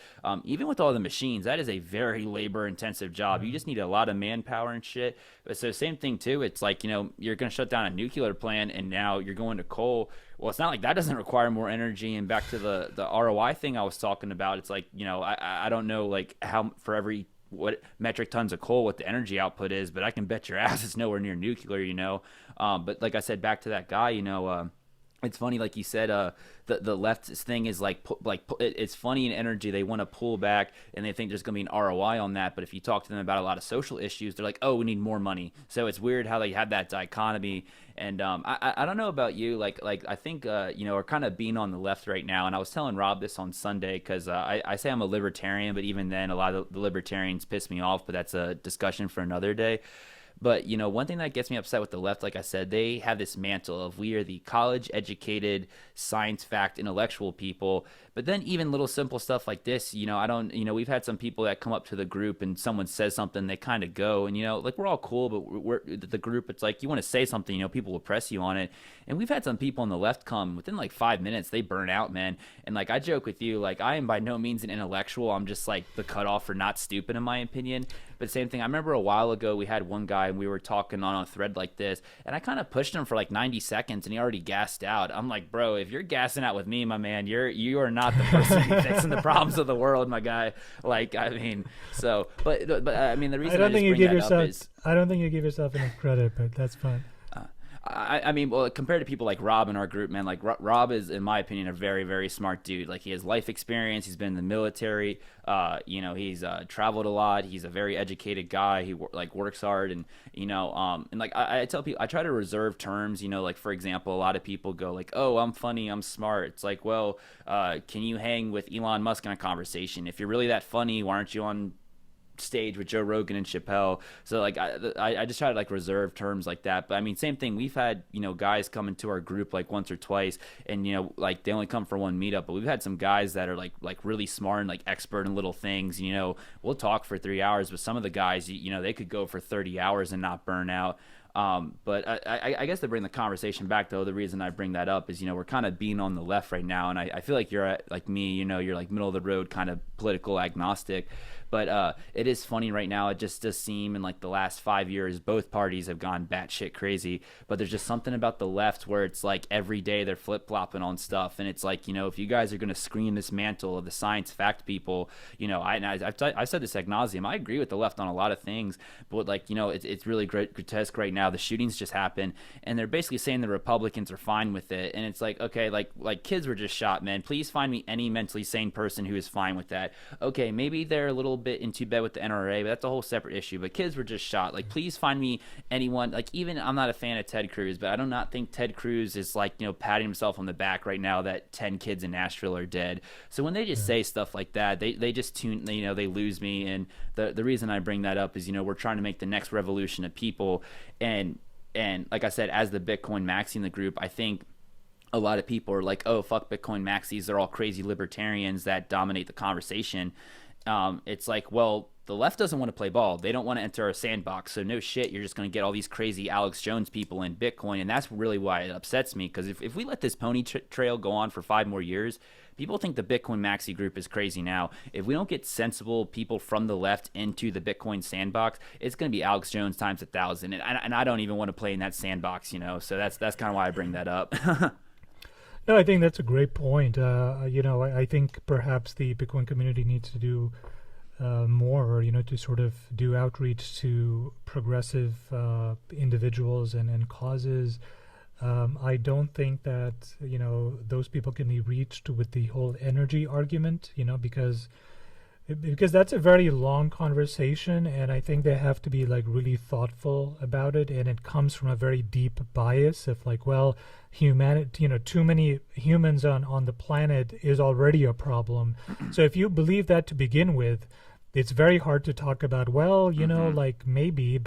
Even with all the machines, that is a very labor-intensive job. You just need a lot of manpower and shit. So same thing too. It's like you're gonna shut down a nuclear plant, and now you're going to coal. Well, it's not like that doesn't require more energy. And back to the ROI thing I was talking about, it's like I don't know like how for every what metric tons of coal what the energy output is, but I can bet your ass it's nowhere near nuclear. But like I said, back to that guy, it's funny, like you said, the leftist thing is it's funny in energy. They want to pull back and they think there's going to be an ROI on that. But if you talk to them about a lot of social issues, they're like, oh, we need more money. So it's weird how they have that dichotomy. And I don't know about you. Like I think, we're kind of being on the left right now. And I was telling Rob this on Sunday because I say I'm a libertarian, but even then, a lot of the libertarians piss me off. But that's a discussion for another day. But, one thing that gets me upset with the left, like I said, they have this mantle of we are the college-educated, science-fact, intellectual people. But then even little simple stuff like this, we've had some people that come up to the group and someone says something, they kind of go. And, like we're all cool, but we're the group, it's like you want to say something, people will press you on it. And we've had some people on the left come within like 5 minutes, they burn out, man. And like I joke with you, like I am by no means an intellectual. I'm just like the cutoff for not stupid in my opinion. But same thing, I remember a while ago we had one guy and we were talking on a thread like this, and I kind of pushed him for like 90 seconds and he already gassed out. I'm like, bro, if you're gassing out with me, my man, you are not the person fixing the problems of the world, my guy. Like, I mean, so, but I mean, the reason I don't think you give yourself enough credit, but that's fine. I mean, well, compared to people like Rob in our group, man, like Rob is, in my opinion, a very, very smart dude. Like he has life experience. He's been in the military. He's traveled a lot. He's a very educated guy. He works hard, and and like I tell people, I try to reserve terms. Like for example, a lot of people go like, "Oh, I'm funny, I'm smart." It's like, well, can you hang with Elon Musk in a conversation? If you're really that funny, why aren't you on stage with Joe Rogan and Chappelle. So like I just try to like reserve terms like that. But I mean, same thing. We've had, you know, guys come into our group like once or twice, and you know, like they only come for one meetup. But we've had some guys that are like really smart and like expert in little things. You know, we'll talk for 3 hours, but some of the guys, you know, they could go for 30 hours and not burn out. But I guess to bring the conversation back, though, the reason I bring that up is, you know, we're kind of being on the left right now. And I feel like you're like me, you know, you're like middle of the road kind of political agnostic. But it is funny right now. It just does seem in like the last 5 years, both parties have gone batshit crazy. But there's just something about the left where it's like every day they're flip flopping on stuff. And it's like, you know, if you guys are going to screen this mantle of the science fact people, you know, I've said this ad nauseum. I agree with the left on a lot of things. But like, you know, it's really grotesque right now. The shootings just happened. And they're basically saying the Republicans are fine with it. And it's like, okay, like kids were just shot, man. Please find me any mentally sane person who is fine with that. Okay, maybe they're a little bit into bed with the NRA, but that's a whole separate issue. But kids were just shot. Like, please find me anyone. Like, even I'm not a fan of Ted Cruz, but I do not think Ted Cruz is like, you know, patting himself on the back right now that 10 kids in Nashville are dead. So when they just say stuff like that, they just tune, you know, they lose me. And the reason I bring that up is, you know, we're trying to make the next revolution of people. And like I said, as the Bitcoin maxi in the group, I think a lot of people are like, oh, fuck Bitcoin maxis. They're all crazy libertarians that dominate the conversation. It's like, well, the left doesn't want to play ball. They don't want to enter our sandbox. So no shit, you're just going to get all these crazy Alex Jones people in Bitcoin. And that's really why it upsets me. Because if we let this pony trail go on for 5 more years, people think the Bitcoin maxi group is crazy now. If we don't get sensible people from the left into the Bitcoin sandbox, it's going to be Alex Jones times 1,000. And I don't even want to play in that sandbox, you know. So that's kind of why I bring that up. No, I think that's a great point. You know, I think perhaps the Bitcoin community needs to do more, you know, to sort of do outreach to progressive individuals and causes. I don't think that, you know, those people can be reached with the whole energy argument, you know, because that's a very long conversation, and I think they have to be like really thoughtful about it, and it comes from a very deep bias of like, well, humanity, you know, too many humans on the planet is already a problem. So if you believe that to begin with, it's very hard to talk about, well, you know, like maybe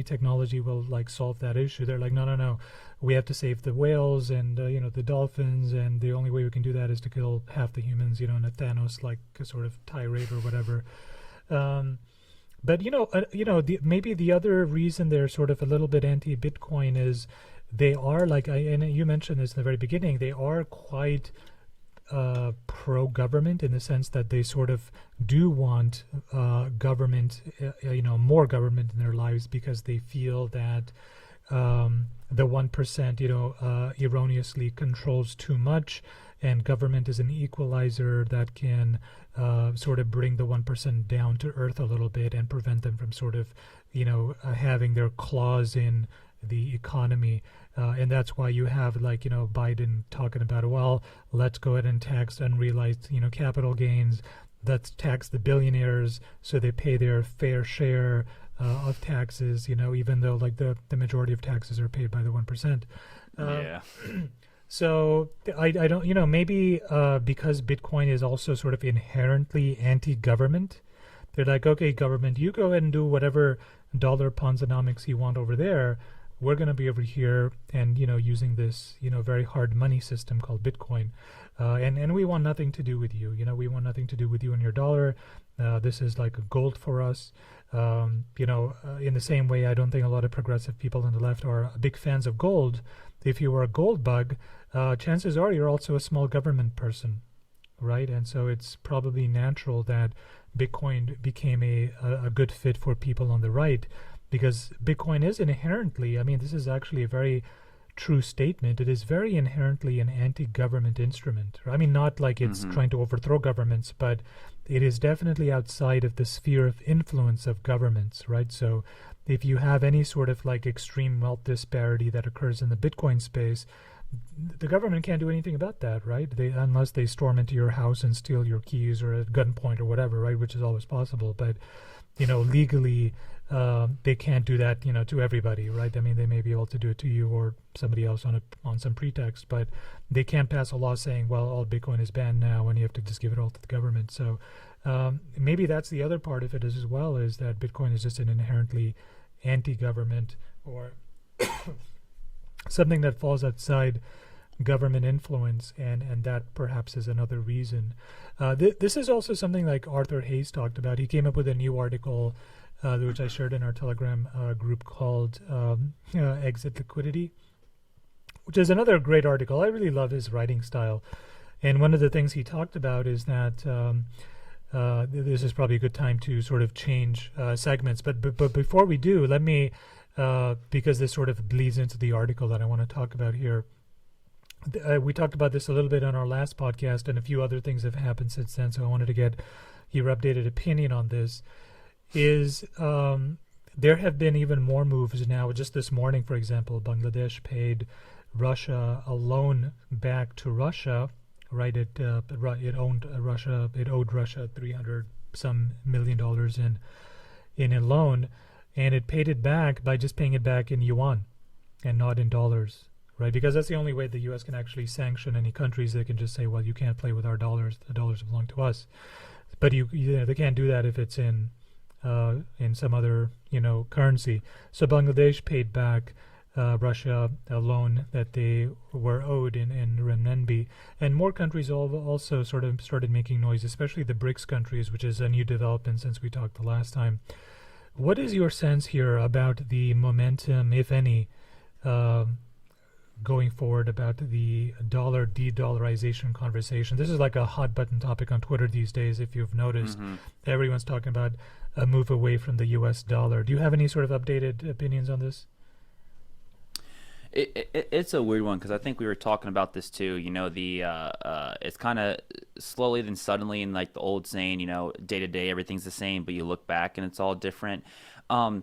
technology will like solve that issue. They're like, no, we have to save the whales and, you know, the dolphins, and the only way we can do that is to kill half the humans, you know, in a Thanos like sort of tirade or whatever. But, maybe the other reason they're sort of a little bit anti-Bitcoin is they are like, and you mentioned this in the very beginning, they are quite pro-government in the sense that they sort of do want government, more government in their lives, because they feel that the 1%, erroneously controls too much, and government is an equalizer that can sort of bring the 1% down to earth a little bit and prevent them from sort of, having their claws in the economy. And that's why you have Biden talking about, well, let's go ahead and tax unrealized, capital gains. Let's tax the billionaires so they pay their fair share of taxes, even though the majority of taxes are paid by the 1%. Yeah. So I don't, maybe because Bitcoin is also sort of inherently anti-government, they're like, okay, government, you go ahead and do whatever dollar Ponzonomics you want over there. We're going to be over here and, using this, very hard money system called Bitcoin. And we want nothing to do with you. We want nothing to do with you and your dollar. This is like a gold for us. In the same way, I don't think a lot of progressive people on the left are big fans of gold. If you are a gold bug, chances are you're also a small government person, right? And so it's probably natural that Bitcoin became a good fit for people on the right, because Bitcoin is inherently, this is actually a very true statement. It is very inherently an anti-government instrument. Not like it's trying to overthrow governments, but it is definitely outside of the sphere of influence of governments, right? So if you have any sort of extreme wealth disparity that occurs in the Bitcoin space, the government can't do anything about that, right? Unless they storm into your house and steal your keys or at gunpoint or whatever, right? Which is always possible. But, legally, they can't do that, to everybody, right? They may be able to do it to you or somebody else on some pretext, but they can't pass a law saying, well, all Bitcoin is banned now and you have to just give it all to the government. So Maybe that's the other part of it as well, is that Bitcoin is just an inherently anti-government, or something that falls outside government influence, and that perhaps is another reason. This is also something like Arthur Hayes talked about. He came up with a new article, which I shared in our Telegram group, called Exit Liquidity, which is another great article. I really love his writing style. And one of the things he talked about is that this is probably a good time to sort of change segments. But before we do, let me, because this sort of bleeds into the article that I want to talk about here. We talked about this a little bit on our last podcast, and a few other things have happened since then. So I wanted to get your updated opinion on this. There have been even more moves now. Just this morning, for example, Bangladesh paid Russia a loan back to Russia. Right, it owed Russia $300 some million in a loan, and it paid it back by just paying it back in yuan and not in dollars. Right, because that's the only way the U.S. can actually sanction any countries. They can just say, "Well, you can't play with our dollars. The dollars belong to us." But they can't do that if it's in some other currency. So Bangladesh paid back Russia a loan that they were owed in renminbi, and more countries also sort of started making noise, especially the BRICS countries, which is a new development since we talked the last time. What is your sense here about the momentum, if any, going forward, about the dollar de-dollarization conversation? This is like a hot button topic on Twitter these days. If you've noticed, everyone's talking about a move away from the U.S. dollar. Do you have any sort of updated opinions on this? It's a weird one, because I think we were talking about this too. It's kind of slowly then suddenly, and like the old saying, day to day everything's the same, but you look back and it's all different. A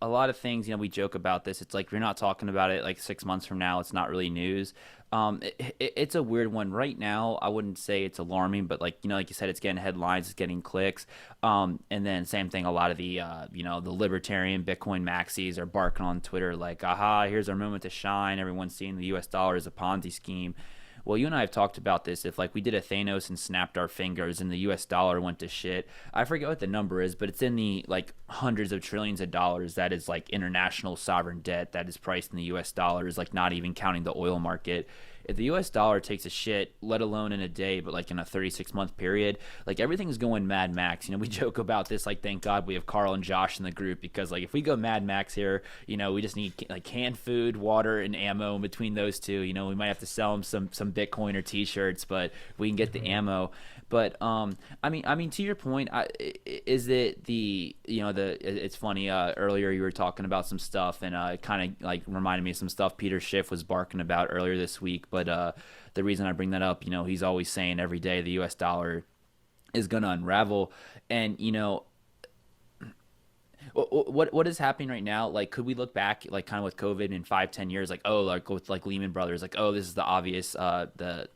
lot of things, we joke about this. It's like, you're not talking about it like 6 months from now. It's not really news. It's a weird one right now. I wouldn't say it's alarming, but like you said, it's getting headlines, it's getting clicks. And then same thing, a lot of the the libertarian Bitcoin maxis are barking on Twitter like, aha, here's our moment to shine. Everyone's seeing the US dollar as a Ponzi scheme. Well, you and I have talked about this. If like we did a Thanos and snapped our fingers and the US dollar went to shit, I forget what the number is, but it's in the like hundreds of trillions of dollars. That is like international sovereign debt that is priced in the US dollars, like not even counting the oil market. If the US dollar takes a shit, let alone in a day, but like in a 36-month period, like everything's going Mad Max. We joke about this, like, thank God we have Carl and Josh in the group, because like if we go Mad Max here, we just need like canned food, water, and ammo in between those two. We might have to sell them some Bitcoin or t-shirts, but we can get the ammo. But I mean, to your point, is it it's funny. Earlier you were talking about some stuff, and it kind of like reminded me of some stuff Peter Schiff was barking about earlier this week. But the reason I bring that up, he's always saying every day the U.S. dollar is going to unravel, and what is happening right now? Like, could we look back, like, kind of with COVID in 5-10 years, like, oh, like with like Lehman Brothers, like, oh, this is the obvious, the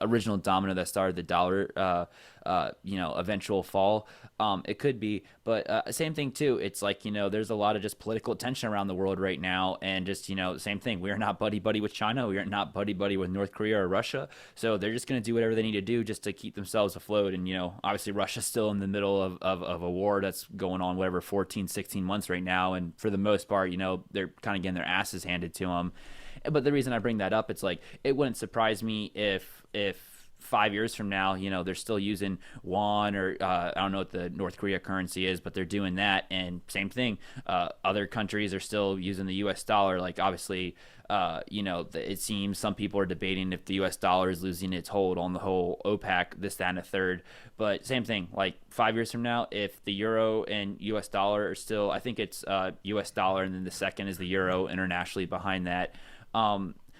original domino that started the dollar, eventual fall. It could be, but same thing too. It's like, there's a lot of just political tension around the world right now, and just same thing. We are not buddy with China. We are not buddy with North Korea or Russia. So they're just going to do whatever they need to do just to keep themselves afloat. And obviously Russia's still in the middle of a war that's going on, whatever, 14-16 months right now, and for the most part, they're kind of getting their asses handed to them. But the reason I bring that up, it's like, it wouldn't surprise me if 5 years from now, they're still using won, or I don't know what the North Korea currency is, but they're doing that. And same thing, other countries are still using the U.S. dollar. Like, obviously, it seems some people are debating if the U.S. dollar is losing its hold on the whole OPEC, this, that, and a third. But same thing, like 5 years from now, if the euro and U.S. dollar are still, I think it's U.S. dollar, and then the second is the euro internationally behind that.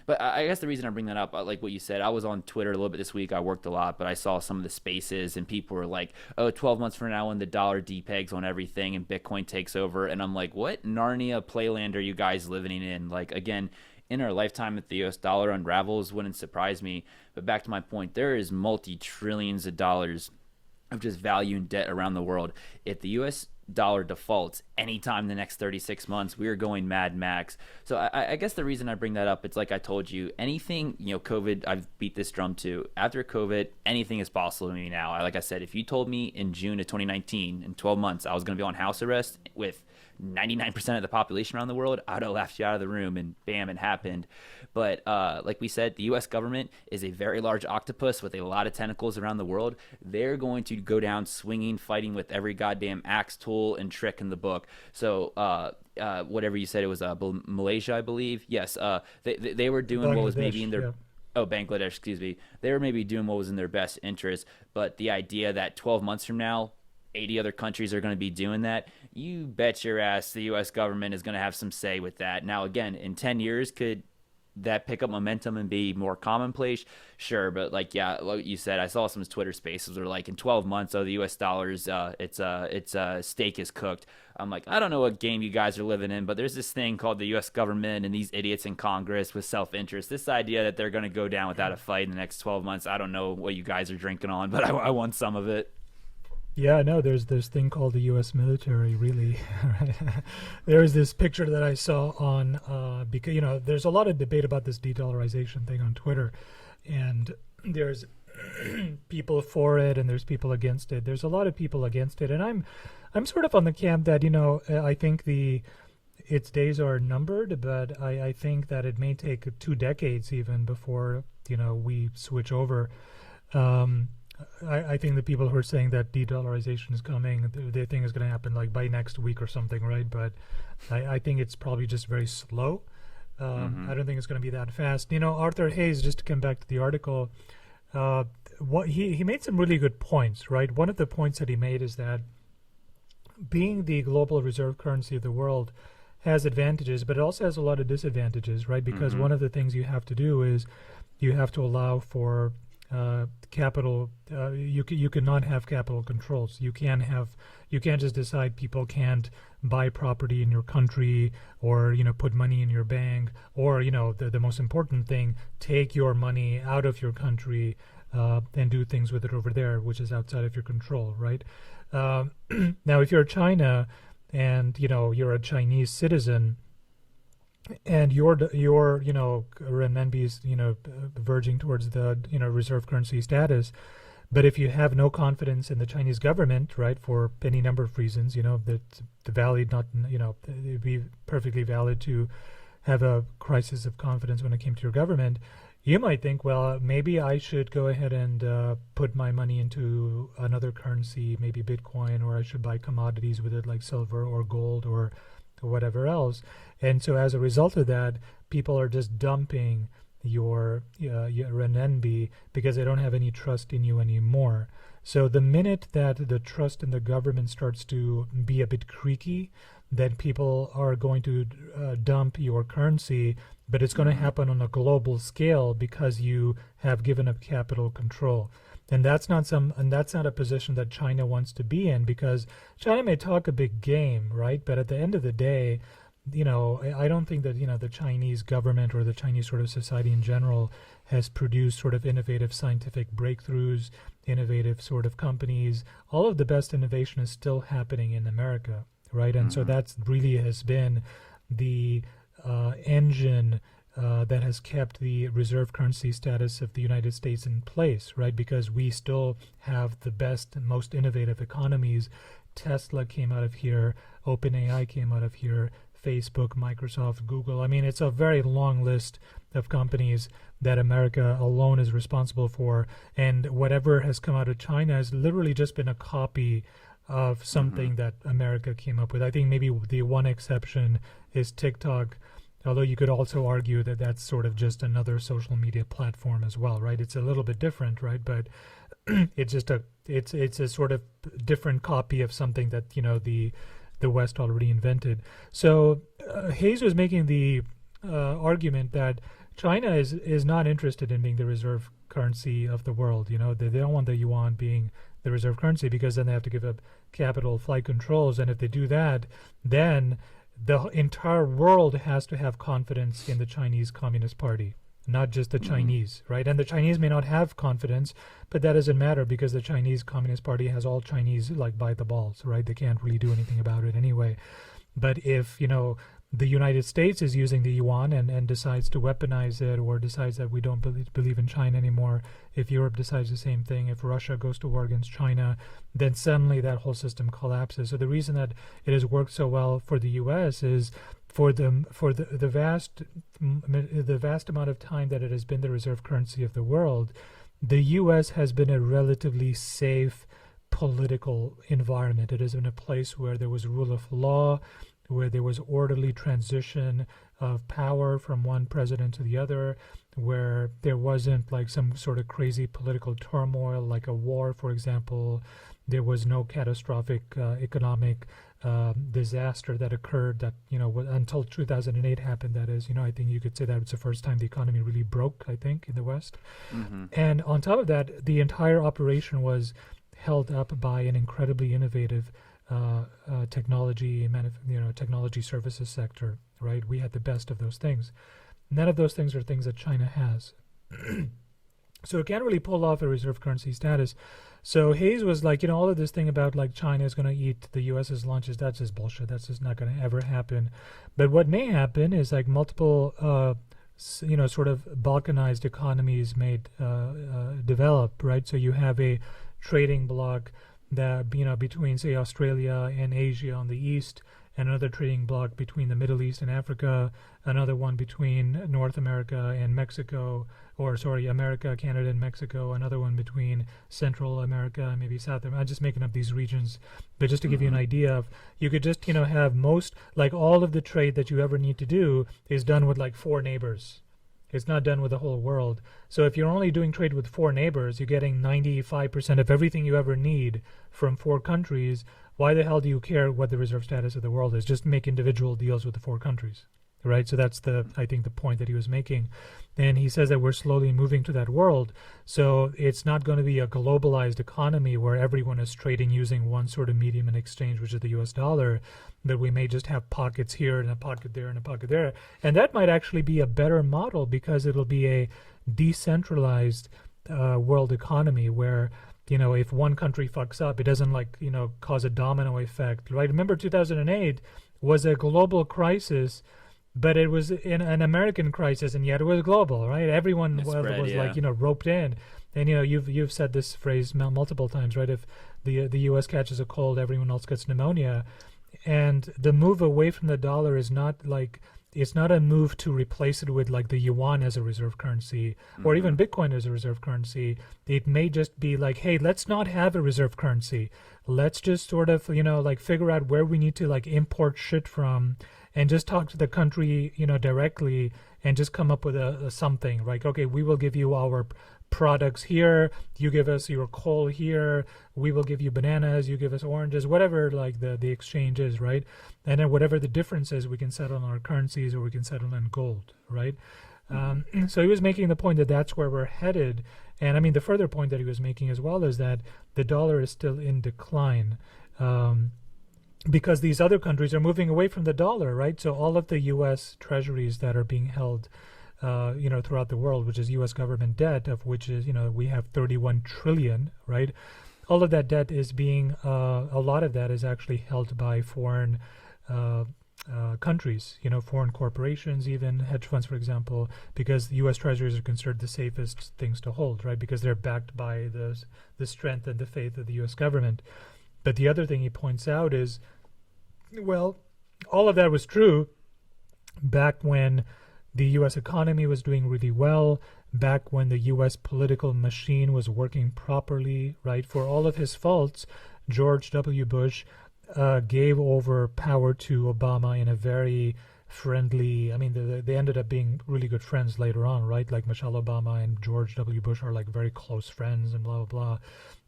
But I guess the reason I bring that up, like what you said, I was on Twitter a little bit this week. I worked a lot, but I saw some of the spaces, and people were like, oh, 12 months from now when the dollar depegs on everything and Bitcoin takes over. And I'm like, what Narnia playland are you guys living in? Like, again, in our lifetime, if the U.S. dollar unravels, wouldn't surprise me. But back to my point, there is multi-trillions of dollars of just value and debt around the world. If the U.S. dollar defaults anytime in the next 36 months. We are going Mad Max. So I guess the reason I bring that up, it's like I told you, anything, COVID, I've beat this drum too. After COVID, anything is possible to me now. Like I said, if you told me in June of 2019, in 12 months, I was going to be on house arrest with 99% of the population around the world, I'd have laughed you out of the room, and bam, it happened. But like we said, the U.S. government is a very large octopus with a lot of tentacles around the world. They're going to go down swinging, fighting with every goddamn axe, tool, and trick in the book. So whatever you said, it was Malaysia, I believe. Yes, they were doing what was maybe in their... Yeah. Oh, Bangladesh, excuse me. They were maybe doing what was in their best interest. But the idea that 12 months from now, 80 other countries are going to be doing that, you bet your ass the U.S. government is going to have some say with that. Now, again, in 10 years, could that pick up momentum and be more commonplace? Sure, but like you said, I saw some Twitter spaces where like in 12 months, the U.S. dollars, its steak is cooked. I'm like, I don't know what game you guys are living in, but there's this thing called the U.S. government and these idiots in Congress with self-interest. This idea that they're going to go down without a fight in the next 12 months, I don't know what you guys are drinking on, but I want some of it. Yeah, no, there's this thing called the U.S. military, really. There's this picture that I saw on, because, there's a lot of debate about this de-dollarization thing on Twitter, and there's people for it and there's people against it. There's a lot of people against it, and I'm sort of on the camp that, I think its days are numbered, but I think that it may take 2 decades even before, we switch over. I think the people who are saying that de-dollarization is coming, they think it's going to happen like by next week or something, right? But I think it's probably just very slow. I don't think it's going to be that fast. Arthur Hayes, just to come back to the article, what he made some really good points, right? One of the points that he made is that being the global reserve currency of the world has advantages, but it also has a lot of disadvantages, right? Because one of the things you have to do is you have to allow for capital. You cannot have capital controls. You can't just decide people can't buy property in your country, or put money in your bank, or the most important thing, take your money out of your country and do things with it over there, which is outside of your control, right? Now, if you're China and you're a Chinese citizen, and your renminbi is verging towards the reserve currency status, but if you have no confidence in the Chinese government, right, for any number of reasons, that the valid, not it'd be perfectly valid to have a crisis of confidence when it came to your government, you might think, well, maybe I should go ahead and put my money into another currency, maybe Bitcoin, or I should buy commodities with it like silver or gold or whatever else. And so as a result of that, people are just dumping your renminbi because they don't have any trust in you anymore. So the minute that the trust in the government starts to be a bit creaky, then people are going to dump your currency, but it's going to happen on a global scale because you have given up capital control. And that's not a position that China wants to be in, because China may talk a big game, right? But at the end of the day, I don't think that, the Chinese government or the Chinese sort of society in general has produced sort of innovative scientific breakthroughs, innovative sort of companies. All of the best innovation is still happening in America, right? And so that's really has been the engine that has kept the reserve currency status of the United States in place, right? Because we still have the best and most innovative economies. Tesla came out of here, OpenAI came out of here, Facebook, Microsoft, Google. I mean, it's a very long list of companies that America alone is responsible for. And whatever has come out of China has literally just been a copy of something that America came up with. I think maybe the one exception is TikTok, although you could also argue that that's sort of just another social media platform as well, right? It's a little bit different, right? But it's just it's a sort of different copy of something that, the West already invented. So Hayes was making the argument that China is not interested in being the reserve currency of the world. They don't want the yuan being the reserve currency, because then they have to give up capital flight controls. And if they do that, then the entire world has to have confidence in the Chinese Communist Party. not just the Chinese, right? And the Chinese may not have confidence, but that doesn't matter because the Chinese Communist Party has all Chinese like by the balls, right? They can't really do anything about it anyway. But if, the United States is using the yuan and decides to weaponize it, or decides that we don't believe in China anymore, if Europe decides the same thing, if Russia goes to war against China, then suddenly that whole system collapses. So the reason that it has worked so well for the U.S. is for the vast amount of time that it has been the reserve currency of the world, the U.S. has been a relatively safe political environment. It has been a place where there was rule of law, where there was orderly transition of power from one president to the other, where there wasn't like some sort of crazy political turmoil, like a war, for example. There was no catastrophic economic disaster that occurred that, until 2008 happened. That is, I think you could say that it's the first time the economy really broke, I think, in the West. And on top of that, the entire operation was held up by an incredibly innovative technology services sector, right? We had the best of those things. None of those things are things that China has. So it can't really pull off a reserve currency status. So Hayes was like, all of this thing about like China is going to eat the U.S.'s lunches, that's just bullshit. That's just not going to ever happen. But what may happen is like multiple, sort of balkanized economies may develop, right? So you have a trading bloc that, between, say, Australia and Asia on the east, and another trading bloc between the Middle East and Africa, another one between North America and Mexico, America, Canada, and Mexico, another one between Central America and maybe South America. I'm just making up these regions, but just to give you an idea of, you could just, have all of the trade that you ever need to do is done with like 4 neighbors. It's not done with the whole world. So if you're only doing trade with 4 neighbors, you're getting 95% of everything you ever need from 4 countries. Why the hell do you care what the reserve status of the world is? Just make individual deals with the 4 countries, right? So that's I think the point that he was making. And he says that we're slowly moving to that world. So it's not going to be a globalized economy where everyone is trading using one sort of medium in exchange, which is the US dollar, but we may just have pockets here and a pocket there and a pocket there. And that might actually be a better model because it'll be a decentralized world economy where, if one country fucks up, it doesn't cause a domino effect, right? Remember 2008 was a global crisis, but it was an American crisis, and yet it was global, right? Everyone was roped in. And you've said this phrase multiple times, right? If the U.S. catches a cold, everyone else gets pneumonia. And the move away from the dollar is not it's not a move to replace it with like the yuan as a reserve currency or even Bitcoin as a reserve currency. It may just be like, hey, let's not have a reserve currency. Let's just sort of, figure out where we need to import shit from and just talk to the country, directly and just come up with a something. Like, okay, we will give you our products here, you give us your coal here, we will give you bananas, you give us oranges, whatever the exchange is, right? And then whatever the difference is, we can settle on our currencies or we can settle on gold, right? So he was making the point that that's where we're headed. And I mean, the further point that he was making as well is that the dollar is still in decline because these other countries are moving away from the dollar, right? So all of the U.S. treasuries that are being held throughout the world, which is U.S. government debt, of which is, we have 31 trillion, right? All of that debt is being, a lot of that is actually held by foreign countries, foreign corporations, even hedge funds, for example, because U.S. treasuries are considered the safest things to hold, right? Because they're backed by the strength and the faith of the U.S. government. But the other thing he points out is, well, all of that was true back when the U.S. economy was doing really well, back when the U.S. political machine was working properly, right? For all of his faults, George W. Bush gave over power to Obama in a very friendly, they ended up being really good friends later on, right? Like Michelle Obama and George W. Bush are very close friends and blah, blah, blah.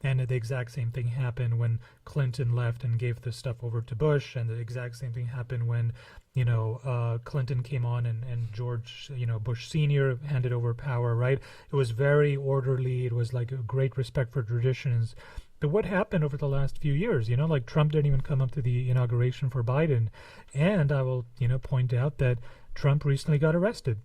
And the exact same thing happened when Clinton left and gave this stuff over to Bush. And the exact same thing happened when, Clinton came on and George, Bush Sr. handed over power, right? It was very orderly. It was a great respect for traditions. But what happened over the last few years? Trump didn't even come up to the inauguration for Biden. And I will, point out that Trump recently got arrested,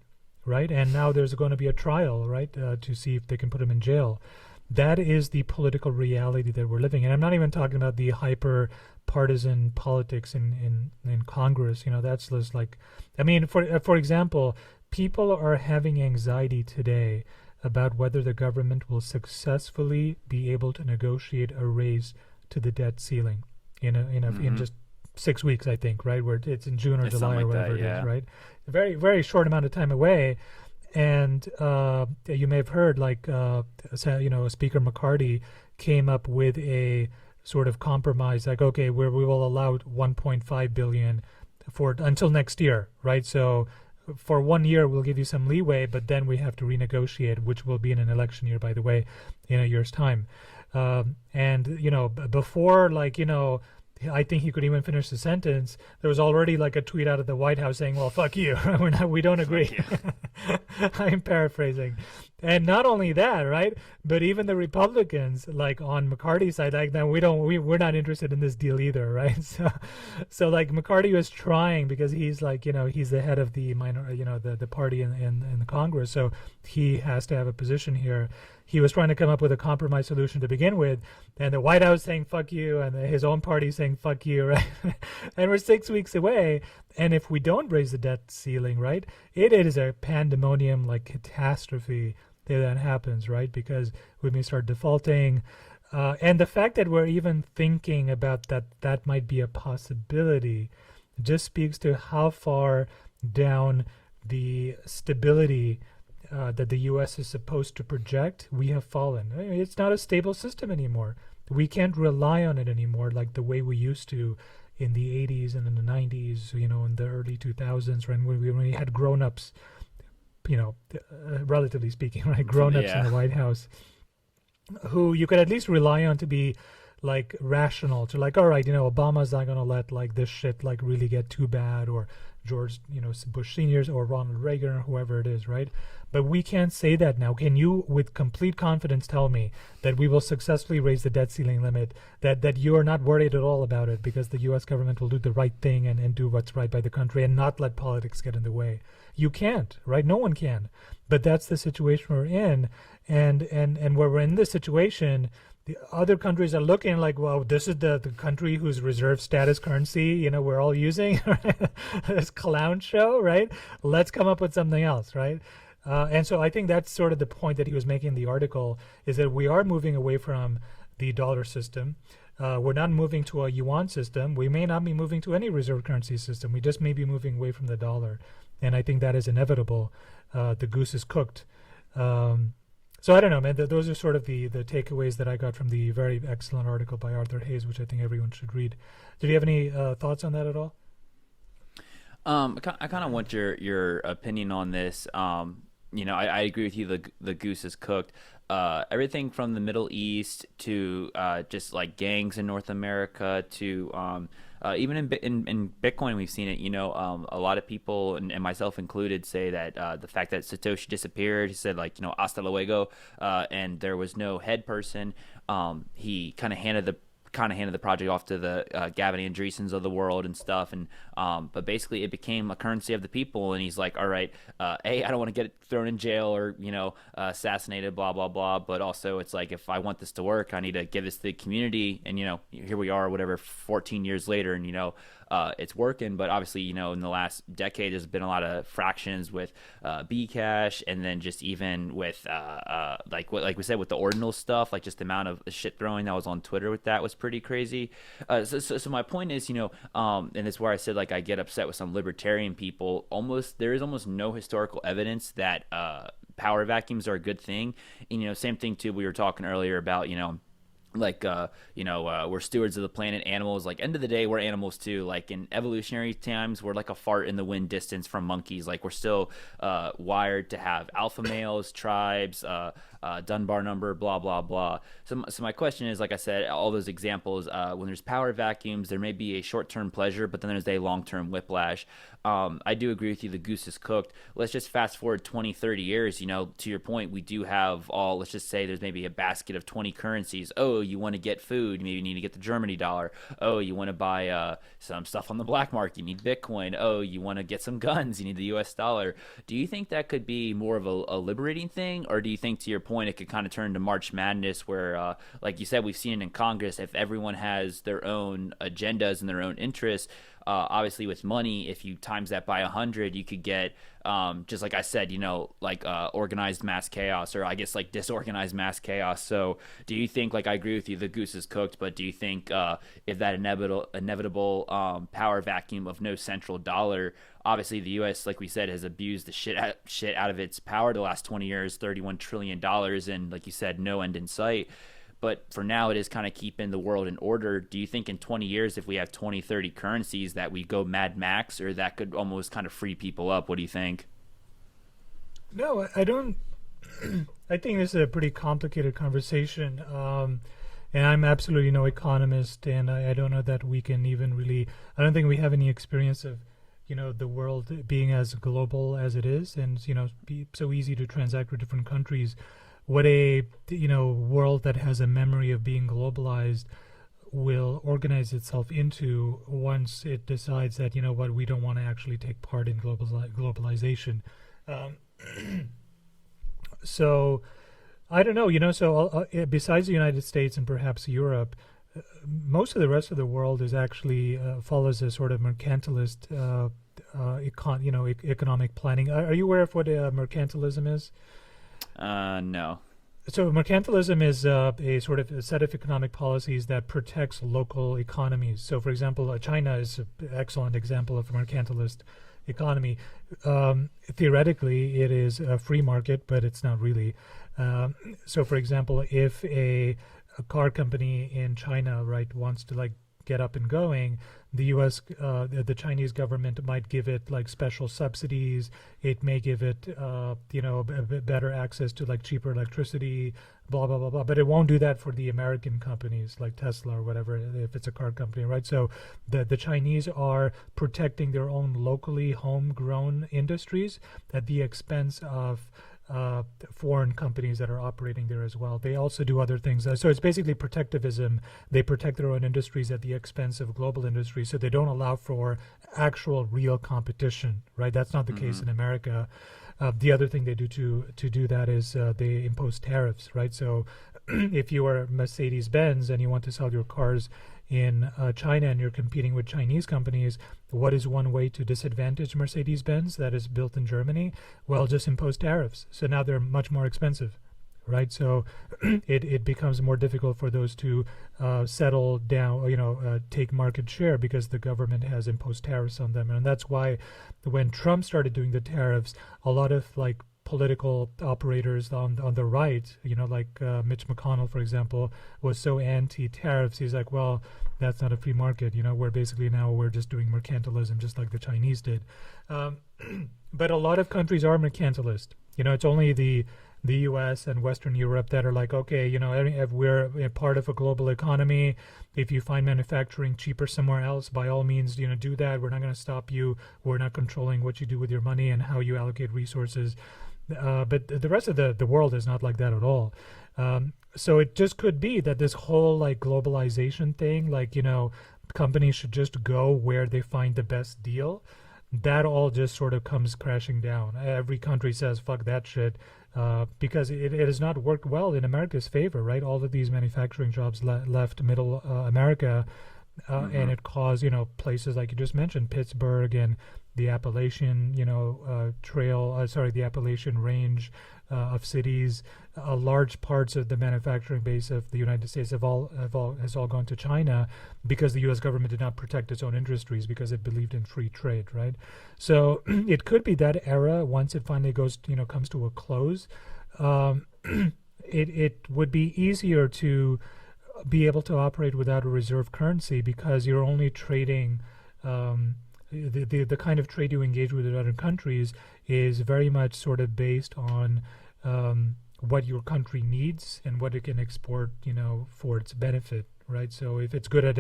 right? And now there's going to be a trial, right, to see if they can put him in jail. That is the political reality that we're living in. I'm not even talking about the hyper partisan politics in Congress. That's just like, I mean, for example, people are having anxiety today about whether the government will successfully be able to negotiate a raise to the debt ceiling in just 6 weeks, I think, right? Where it's in June or July or whatever it is, right? A very, very short amount of time away. And you may have heard, Speaker McCarty came up with a sort of compromise, like, okay, we will allow 1.5 billion for until next year, right? So for 1 year, we'll give you some leeway, but then we have to renegotiate, which will be in an election year, by the way, in a year's time. Before, I think he could even finish the sentence, there was already like a tweet out of the White House saying, well, fuck you. We don't agree. I'm paraphrasing. And not only that, right? But even the Republicans, like on McCarthy's side, like, no, we're not interested in this deal either, right? So like McCarthy was trying, because he's like, he's the head of the the party in the Congress, so he has to have a position here. He was trying to come up with a compromise solution to begin with, and the White House saying fuck you, and his own party saying fuck you, right? And we're 6 weeks away, and if we don't raise the debt ceiling, right, it is a pandemonium, like catastrophe that happens, right? Because we may start defaulting, and the fact that we're even thinking about that might be a possibility just speaks to how far down the stability that the U.S. is supposed to project we have fallen. I mean, it's not a stable system anymore. We can't rely on it anymore like the way we used to in the 80s and in the 90s, in the early 2000s, when we had grown-ups, relatively speaking, right? Grown-ups in the White House who you could at least rely on to be like rational, to like, all right, Obama's not going to let like this shit like really get too bad, or George, Bush seniors, or Ronald Reagan, or whoever it is, right? But we can't say that now. Can you, with complete confidence, tell me that we will successfully raise the debt ceiling limit, that you are not worried at all about it because the U.S. government will do the right thing and do what's right by the country and not let politics get in the way? You can't, right? No one can. But that's the situation we're in. And where we're in this situation, the other countries are looking like, well, this is the country whose reserve status currency, we're all using. This clown show, right? Let's come up with something else, right? And so I think that's sort of the point that he was making in the article, is that we are moving away from the dollar system. We're not moving to a yuan system. We may not be moving to any reserve currency system. We just may be moving away from the dollar. And I think that is inevitable. The goose is cooked. So I don't know, man. Those are sort of the takeaways that I got from the very excellent article by Arthur Hayes, which I think everyone should read. Did you have any thoughts on that at all? I kind of want your opinion on this. I agree with you. The goose is cooked. Everything from the Middle East to just like gangs in North America to even in Bitcoin, we've seen it. A lot of people, and myself included, say that the fact that Satoshi disappeared, he said hasta luego, and there was no head person. He kind of handed the project off to the Gavin Andreessens of the world and stuff, and but basically it became a currency of the people. And he's like, all right, I don't want to get thrown in jail or assassinated, blah blah blah, but also it's like, if I want this to work, I need to give this to the community. And here we are, whatever, 14 years later, and it's working. But obviously, in the last decade, there's been a lot of fractions with Bcash, and then just even with like we said with the ordinal stuff, like just the amount of shit throwing that was on Twitter with that was pretty crazy. So my point is, and it's where I said like I get upset with some libertarian people. There is almost no historical evidence that power vacuums are a good thing. And same thing too. We were talking earlier about we're stewards of the planet, animals. Like, end of the day, we're animals too. Like, in evolutionary times, we're like a fart in the wind distance from monkeys. Like, we're still wired to have alpha males, tribes, Dunbar number, blah blah blah. So my question is, like I said, all those examples, when there's power vacuums, there may be a short-term pleasure, but then there's a long-term whiplash. I do agree with you, the goose is cooked. Let's just fast forward 20, 30 years. To your point, we do have let's just say there's maybe a basket of 20 currencies. Oh, you want to get food, maybe you need to get the Germany dollar. Oh, you want to buy some stuff on the black market, you need Bitcoin. Oh, you want to get some guns, you need the US dollar. Do you think that could be more of a liberating thing, or do you think, to your point, it could kind of turn to March Madness where, like you said, we've seen it in Congress, if everyone has their own agendas and their own interests, obviously with money, if you times that by 100, you could get, just like I said, like organized mass chaos, or I guess like disorganized mass chaos. So do you think, like, I agree with you, the goose is cooked, but do you think if that inevitable power vacuum of no central dollar, obviously the U.S., like we said, has abused the shit out of its power the last 20 years, $31 trillion, and like you said, no end in sight. But for now, it is kind of keeping the world in order. Do you think in 20 years, if we have 20, 30 currencies, that we go Mad Max, or that could almost kind of free people up? What do you think? No, I don't. I think this is a pretty complicated conversation. And I'm absolutely no economist, and I don't know that we can even really. I don't think we have any experience of, the world being as global as it is, and be so easy to transact with different countries. What a world that has a memory of being globalized will organize itself into once it decides that what, we don't want to actually take part in globalization. So I don't know, so besides the United States and perhaps Europe, most of the rest of the world is actually follows a sort of mercantilist economic planning. Are you aware of what mercantilism is? No. So mercantilism is a sort of a set of economic policies that protects local economies. So, for example, China is an excellent example of a mercantilist economy. Theoretically, it is a free market, but it's not really. So, for example, if a car company in China, right, wants to like get up and going, the U.S., the Chinese government might give it like special subsidies. It may give it, better access to like cheaper electricity, blah, blah, blah, blah. But it won't do that for the American companies like Tesla or whatever, if it's a car company, right? So the Chinese are protecting their own locally homegrown industries at the expense of foreign companies that are operating there as well. They also do other things. So it's basically protectivism. They protect their own industries at the expense of global industries. So they don't allow for actual real competition, right? That's not the case in America. The other thing they do to do that is they impose tariffs, right? So if you are Mercedes-Benz and you want to sell your cars in China and you're competing with Chinese companies, what is one way to disadvantage Mercedes-Benz that is built in Germany? Well, just impose tariffs. So now they're much more expensive, right? So it becomes more difficult for those to settle down, take market share because the government has imposed tariffs on them. And that's why when Trump started doing the tariffs, a lot of like political operators on the right, like Mitch McConnell, for example, was so anti-tariffs. He's like, well, that's not a free market. We're basically now we're just doing mercantilism, just like the Chinese did. But a lot of countries are mercantilist. It's only the U.S. and Western Europe that are like, okay, if we're a part of a global economy, if you find manufacturing cheaper somewhere else, by all means, do that. We're not going to stop you. We're not controlling what you do with your money and how you allocate resources. But the rest of the world is not like that at all. So it just could be that this whole like globalization thing, like, companies should just go where they find the best deal. That all just sort of comes crashing down. Every country says, fuck that shit, because it has not worked well in America's favor, right? All of these manufacturing jobs left middle America, and it caused, places like you just mentioned, Pittsburgh and the Appalachian, the Appalachian range of cities. Large parts of the manufacturing base of the United States has all gone to China because the U.S. government did not protect its own industries because it believed in free trade, right? So it could be that era, once it finally comes to a close, it would be easier to be able to operate without a reserve currency because you're only trading. The kind of trade you engage with other countries is very much sort of based on what your country needs and what it can export, for its benefit, right? So if it's good at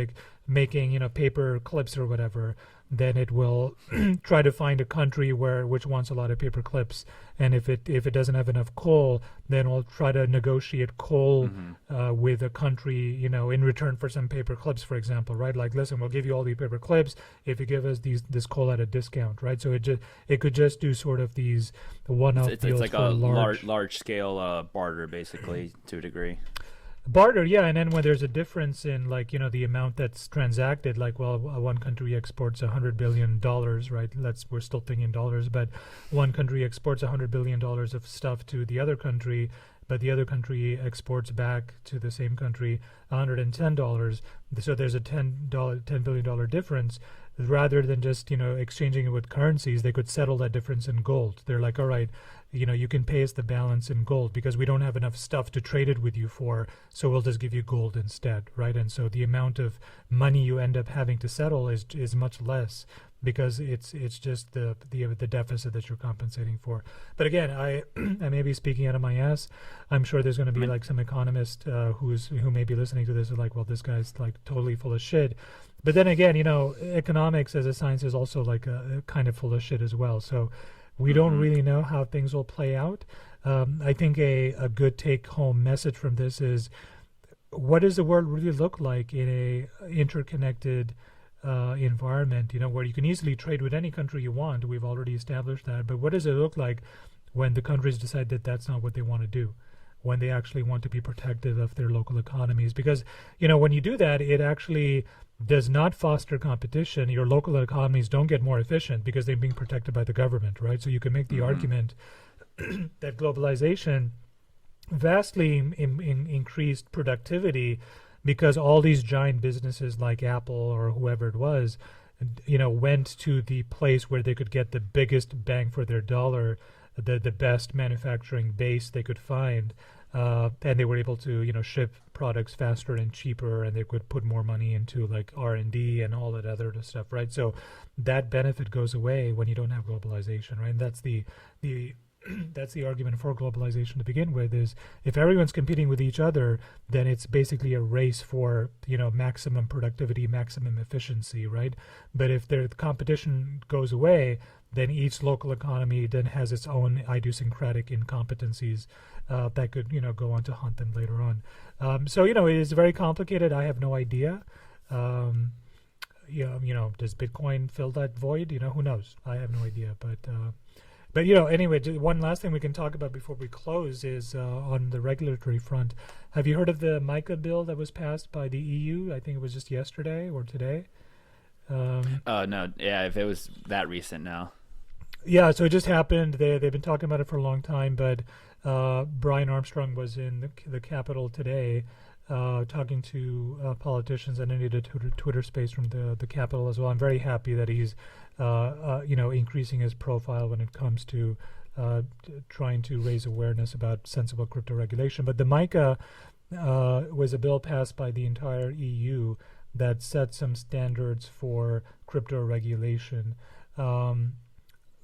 making, paper clips or whatever, then it will try to find a country which wants a lot of paper clips, and if it doesn't have enough coal, then we'll try to negotiate coal with a country, in return for some paper clips, for example, right? Like, listen, we'll give you all the paper clips if you give us this coal at a discount, right? So it could just do sort of these one-off deals. It's like for a large scale barter, basically, to a degree. Barter, yeah, and then when there's a difference in, like, the amount that's transacted, like, well, one country exports $100 billion, right? We're still thinking dollars, but one country exports $100 billion of stuff to the other country, but the other country exports back to the same country $110. So there's a $10 billion difference. Rather than just, exchanging it with currencies, they could settle that difference in gold. They're like, all right, you can pay us the balance in gold because we don't have enough stuff to trade it with you for, so we'll just give you gold instead, right? And so the amount of money you end up having to settle is much less because it's just the deficit that you're compensating for. But again, I may be speaking out of my ass. I'm sure there's going to be like some economist who may be listening to this is like, well, this guy's like totally full of shit. But then again, economics as a science is also like a kind of full of shit as well. So we don't really know how things will play out. I think a good take-home message from this is, what does the world really look like in a interconnected environment, where you can easily trade with any country you want? We've already established that. But what does it look like when the countries decide that that's not what they want to do, when they actually want to be protective of their local economies? Because, when you do that, it actually does not foster competition. Your local economies don't get more efficient because they're being protected by the government, right? So you can make the argument that globalization vastly increased productivity because all these giant businesses like Apple or whoever it was, went to the place where they could get the biggest bang for their dollar, the best manufacturing base they could find. And they were able to, ship products faster and cheaper, and they could put more money into like R&D and all that other stuff, right? So that benefit goes away when you don't have globalization, right? And that's the that's the argument for globalization to begin with, is if everyone's competing with each other, then it's basically a race for, maximum productivity, maximum efficiency, right? But if the competition goes away, then each local economy then has its own idiosyncratic incompetencies that could, go on to haunt them later on. So, it is very complicated. I have no idea. Does Bitcoin fill that void? Who knows? I have no idea. But anyway, one last thing we can talk about before we close is on the regulatory front. Have you heard of the MiCA bill that was passed by the EU? I think it was just yesterday or today. No, yeah, if it was that recent now. Yeah, so it just happened. They've been talking about it for a long time, but Brian Armstrong was in the Capitol today talking to politicians, and I did a Twitter space from the Capitol as well. I'm very happy that he's increasing his profile when it comes to trying to raise awareness about sensible crypto regulation. But the MiCA was a bill passed by the entire EU that set some standards for crypto regulation.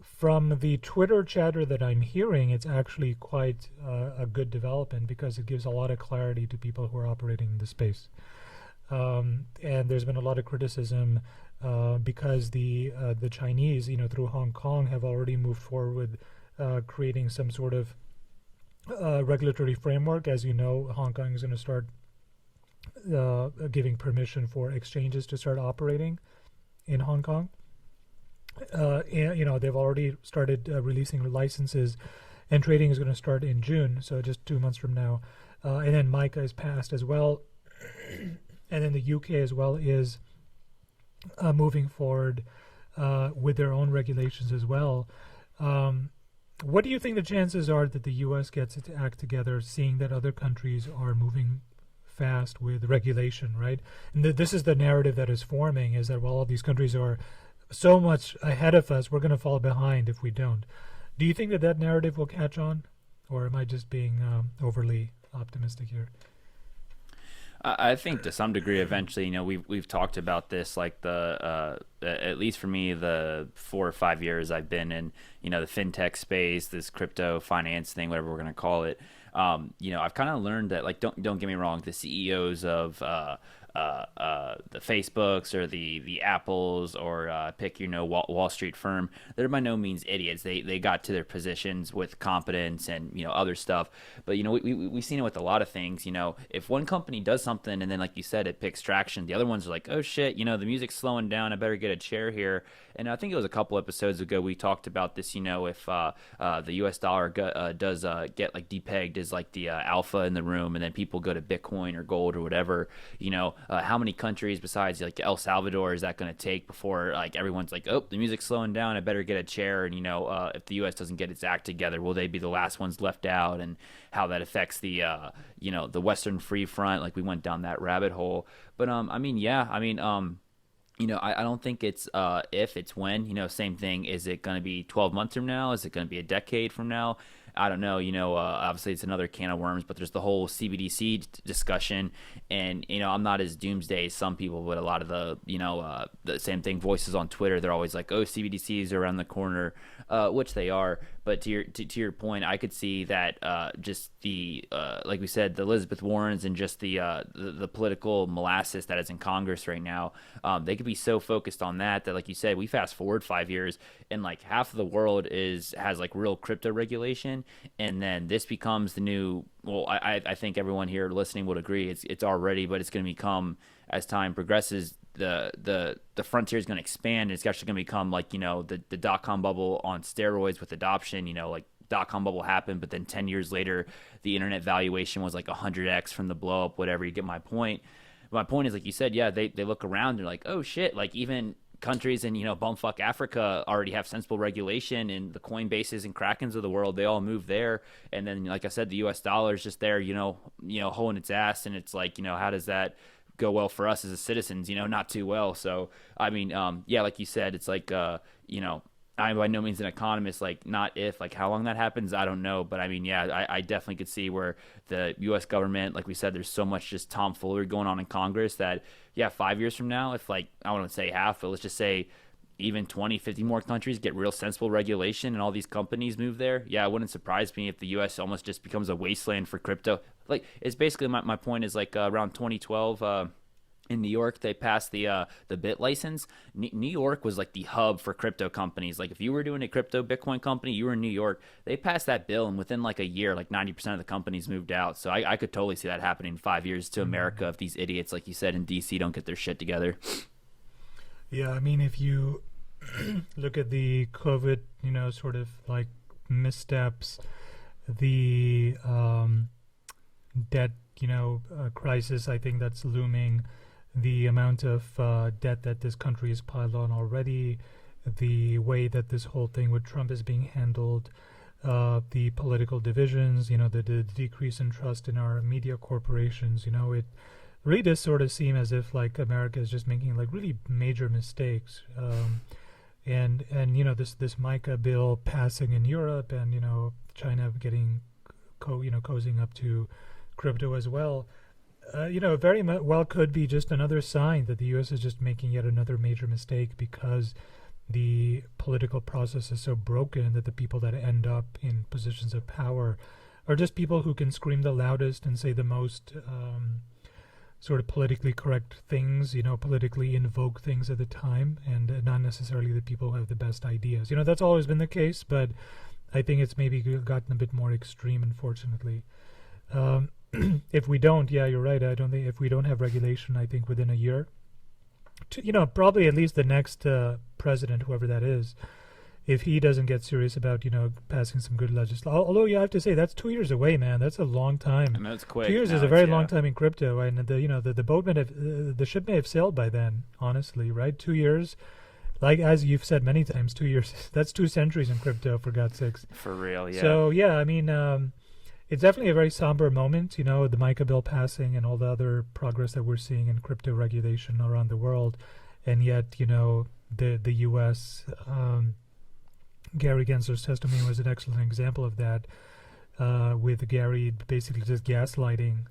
From the Twitter chatter that I'm hearing, it's actually quite a good development because it gives a lot of clarity to people who are operating in the space. And there's been a lot of criticism because the Chinese, through Hong Kong, have already moved forward with creating some sort of regulatory framework. As you know, Hong Kong is going to start giving permission for exchanges to start operating in Hong Kong. And, they've already started releasing licenses, and trading is going to start in June, so just 2 months from now. And then MiCA is passed as well. And then the UK as well is moving forward with their own regulations as well. What do you think the chances are that the US gets its act together, seeing that other countries are moving fast with regulation, right? And this is the narrative that is forming, is that, well, all these countries are so much ahead of us, we're going to fall behind if we don't. Do you think that narrative will catch on, or am I just being overly optimistic here? I think to some degree, eventually, we've talked about this, like at least for me, the 4 or 5 years I've been in, the fintech space, this crypto finance thing, whatever we're going to call it. I've kind of learned that, like, don't get me wrong, the CEOs of the Facebooks or the Apples or pick Wall Street firm. They're by no means idiots. They got to their positions with competence and other stuff. But we've seen it with a lot of things. If one company does something and then, like you said, it picks traction, the other ones are like, oh shit, the music's slowing down. I better get a chair here. And I think it was a couple episodes ago we talked about this. If the U.S. dollar does get like depegged as like the alpha in the room, and then people go to Bitcoin or gold or whatever, how many countries besides like El Salvador is that going to take before like everyone's like, oh, the music's slowing down, I better get a chair? And if the U.S. doesn't get its act together, will they be the last ones left out? And how that affects the the Western Free Front? Like we went down that rabbit hole. But I don't think it's if, it's when. Same thing. Is it going to be 12 months from now? Is it going to be a decade from now? I don't know. Obviously it's another can of worms, but there's the whole CBDC discussion, and I'm not as doomsday as some people, but a lot of the same thing voices on Twitter, they're always like, oh, CBDCs are around the corner, which they are. But to your point, I could see that just the like we said, the Elizabeth Warrens and just the political molasses that is in Congress right now, they could be so focused on that like you said, we fast forward 5 years and like half of the world has like real crypto regulation, and then this becomes the new. Well, I think everyone here listening would agree it's already, but it's going to become, as time progresses, the frontier is going to expand, and it's actually going to become like the dot-com bubble on steroids with adoption. Like dot-com bubble happened, but then 10 years later the internet valuation was like 100x from the blow up, whatever. You get my point. My point is, like you said, yeah, they look around and they're like, oh shit, like even countries in bumfuck Africa already have sensible regulation, and the Coinbases and Krakens of the world, they all move there. And then, like I said, the U.S. dollar is just there, holding its ass, and it's like, how does that go well for us as citizens? Not too well. So yeah, like you said, it's like I'm by no means an economist, like not if, like how long that happens, I don't know. But yeah, I definitely could see where the U.S. government, like we said, there's so much just tomfoolery going on in Congress that, yeah, 5 years from now, if like, I want to say half, but let's just say even 20, 50 more countries get real sensible regulation and all these companies move there, yeah, it wouldn't surprise me if the U.S. almost just becomes a wasteland for crypto. Like, it's basically, my point is like around 2012, in New York, they passed the bit license. New York was like the hub for crypto companies. Like if you were doing a crypto Bitcoin company, you were in New York. They passed that bill, and within like a year, like 90% of the companies moved out. So I could totally see that happening in 5 years to America if these idiots, like you said, in DC don't get their shit together. Yeah, if you look at the COVID, sort of like missteps, the debt, crisis, I think that's looming. The amount of debt that this country has piled on already, the way that this whole thing with Trump is being handled, the political divisions, the decrease in trust in our media corporations, it really does sort of seem as if like America is just making like really major mistakes. And this MiCA bill passing in Europe, and China getting cozying up to crypto as well. Very well could be just another sign that the U.S. is just making yet another major mistake, because the political process is so broken that the people that end up in positions of power are just people who can scream the loudest and say the most sort of politically correct things, politically in vogue things at the time, and not necessarily the people who have the best ideas. That's always been the case, but I think it's maybe gotten a bit more extreme, unfortunately. If we don't, yeah, you're right. I don't think if we don't have regulation, I think within a year, probably at least the next president, whoever that is, if he doesn't get serious about, passing some good legislation. Although you have to say that's 2 years away, man. That's a long time. That's quick. 2 years is a very long time in crypto, and the boat may have, the ship may have sailed by then. Honestly, right? 2 years. Like, as you've said many times, 2 years, that's 2 centuries in crypto, for God's sakes. For real, yeah. So, yeah, it's definitely a very somber moment, the MiCA bill passing and all the other progress that we're seeing in crypto regulation around the world. And yet, the U.S., Gary Gensler's testimony was an excellent example of that, with Gary basically just gaslighting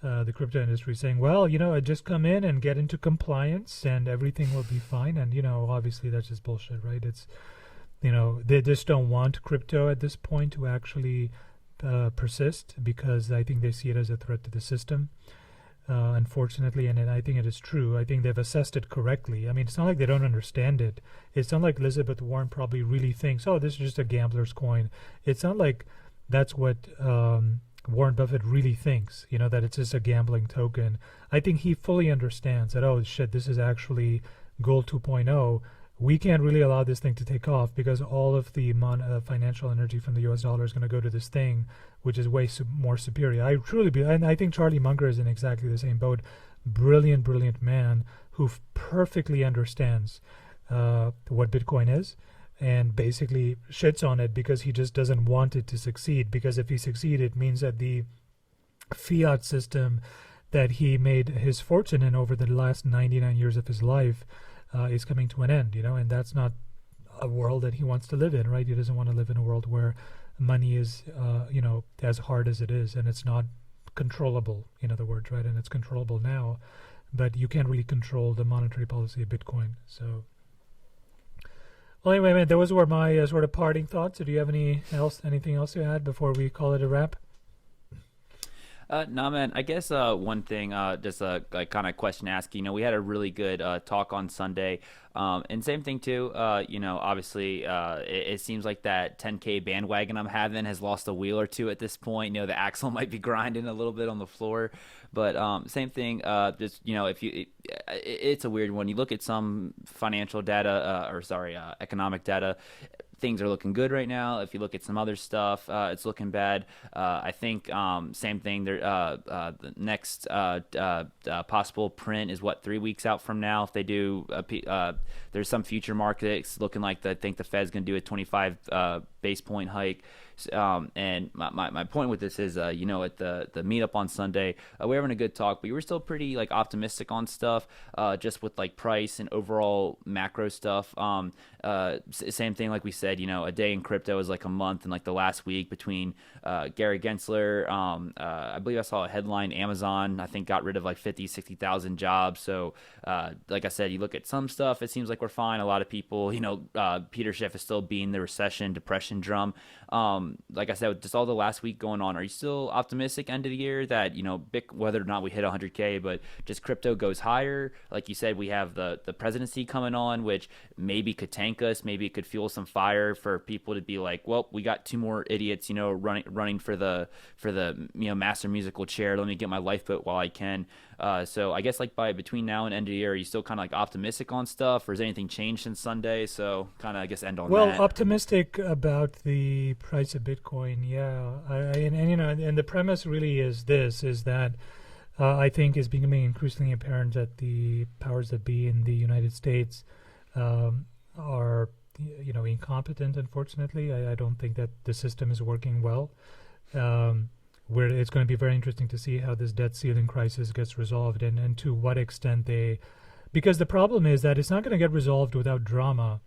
the crypto industry, saying, well, I just come in and get into compliance and everything will be fine. And, obviously that's just bullshit, right? It's, they just don't want crypto at this point to actually persist, because I think they see it as a threat to the system. unfortunately, and I think it is true. I think they've assessed it correctly. I mean, it's not like they don't understand it. It's not like Elizabeth Warren probably really thinks, oh, this is just a gambler's coin. It's not like that's what Warren Buffett really thinks, that it's just a gambling token. I think he fully understands that, oh, shit, this is actually gold 2.0. We can't really allow this thing to take off because all of the financial energy from the U.S. dollar is going to go to this thing, which is way more superior. I truly believe, and I think Charlie Munger is in exactly the same boat. Brilliant, brilliant man who perfectly understands what Bitcoin is and basically shits on it because he just doesn't want it to succeed. Because if he succeeded, it means that the fiat system that he made his fortune in over the last 99 years of his life is coming to an end, and that's not a world that he wants to live in, right? He doesn't want to live in a world where money is, as hard as it is, and it's not controllable, in other words, right? And it's controllable now, but you can't really control the monetary policy of Bitcoin. So, well, anyway, man, those were my sort of parting thoughts. So do you have anything else to add before we call it a wrap? No, man. I guess one thing, just a kind of question to ask. We had a really good talk on Sunday, and same thing too. Obviously, it seems like that 10K bandwagon I'm having has lost a wheel or two at this point. The axle might be grinding a little bit on the floor, but same thing. Just it's a weird one. You look at some financial data, economic data. Things are looking good right now. If you look at some other stuff, it's looking bad. I think same thing. The next possible print is 3 weeks out from now. If they do, there's some future markets looking like I think the Fed's going to do a 25 base point hike. And my point with this is, at the meetup on Sunday, we were having a good talk, but we were still pretty optimistic on stuff, just with price and overall macro stuff. Same thing, like we said, a day in crypto is like a month, and the last week between Gary Gensler, I believe I saw a headline, Amazon, I think got rid of 50,000-60,000 jobs. So like I said, you look at some stuff, it seems like we're fine. A lot of people, Peter Schiff is still beating the recession, depression drum. Like I said, with just all the last week going on, are you still optimistic end of the year that, whether or not we hit 100K, but just crypto goes higher? Like you said, we have the presidency coming on, which maybe could tank us. Maybe it could fuel some fire for people to be like, well, we got two more idiots, running for the master musical chair. Let me get my lifeboat while I can. So I guess between now and end of the year, are you still kind of optimistic on stuff, or has anything changed since Sunday? So kind of, I guess, end on that. Well, optimistic about the price of Bitcoin, yeah. And the premise really is that I think is becoming increasingly apparent that the powers that be in the United States are, incompetent. Unfortunately, I don't think that the system is working well. Where it's going to be very interesting to see how this debt ceiling crisis gets resolved and to what extent because the problem is that it's not going to get resolved without drama.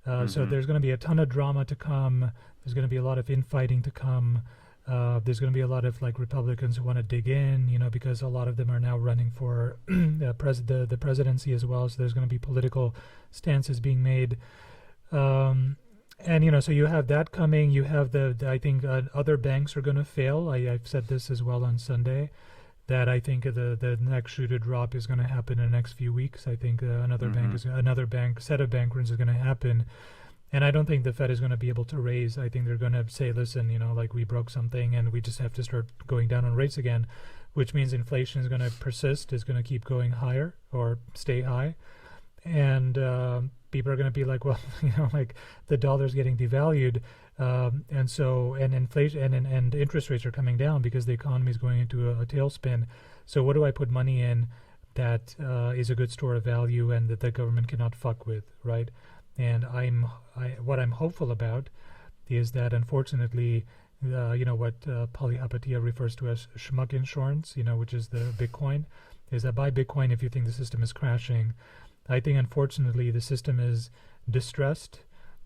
So there's going to be a ton of drama to come. There's going to be a lot of infighting to come. There's going to be a lot of Republicans who want to dig in, because a lot of them are now running for the presidency as well. So there's going to be political stances being made. And, so you have that coming. You have I think other banks are going to fail. I've said this as well on Sunday, that I think the next shoe to drop is going to happen in the next few weeks. I think another set of bank runs is going to happen. And I don't think the Fed is going to be able to raise. I think they're going to say, listen, we broke something and we just have to start going down on rates again, which means inflation is going to persist, is going to keep going higher or stay high. And people are going to be like, well, the dollar's getting devalued. And so, and inflation and interest rates are coming down because the economy is going into a tailspin. So what do I put money in that is a good store of value and that the government cannot fuck with, right? And what I'm hopeful about is that, unfortunately, what Polly Hapatia refers to as schmuck insurance, which is the Bitcoin, is that buy Bitcoin if you think the system is crashing. I think, unfortunately, the system is distressed,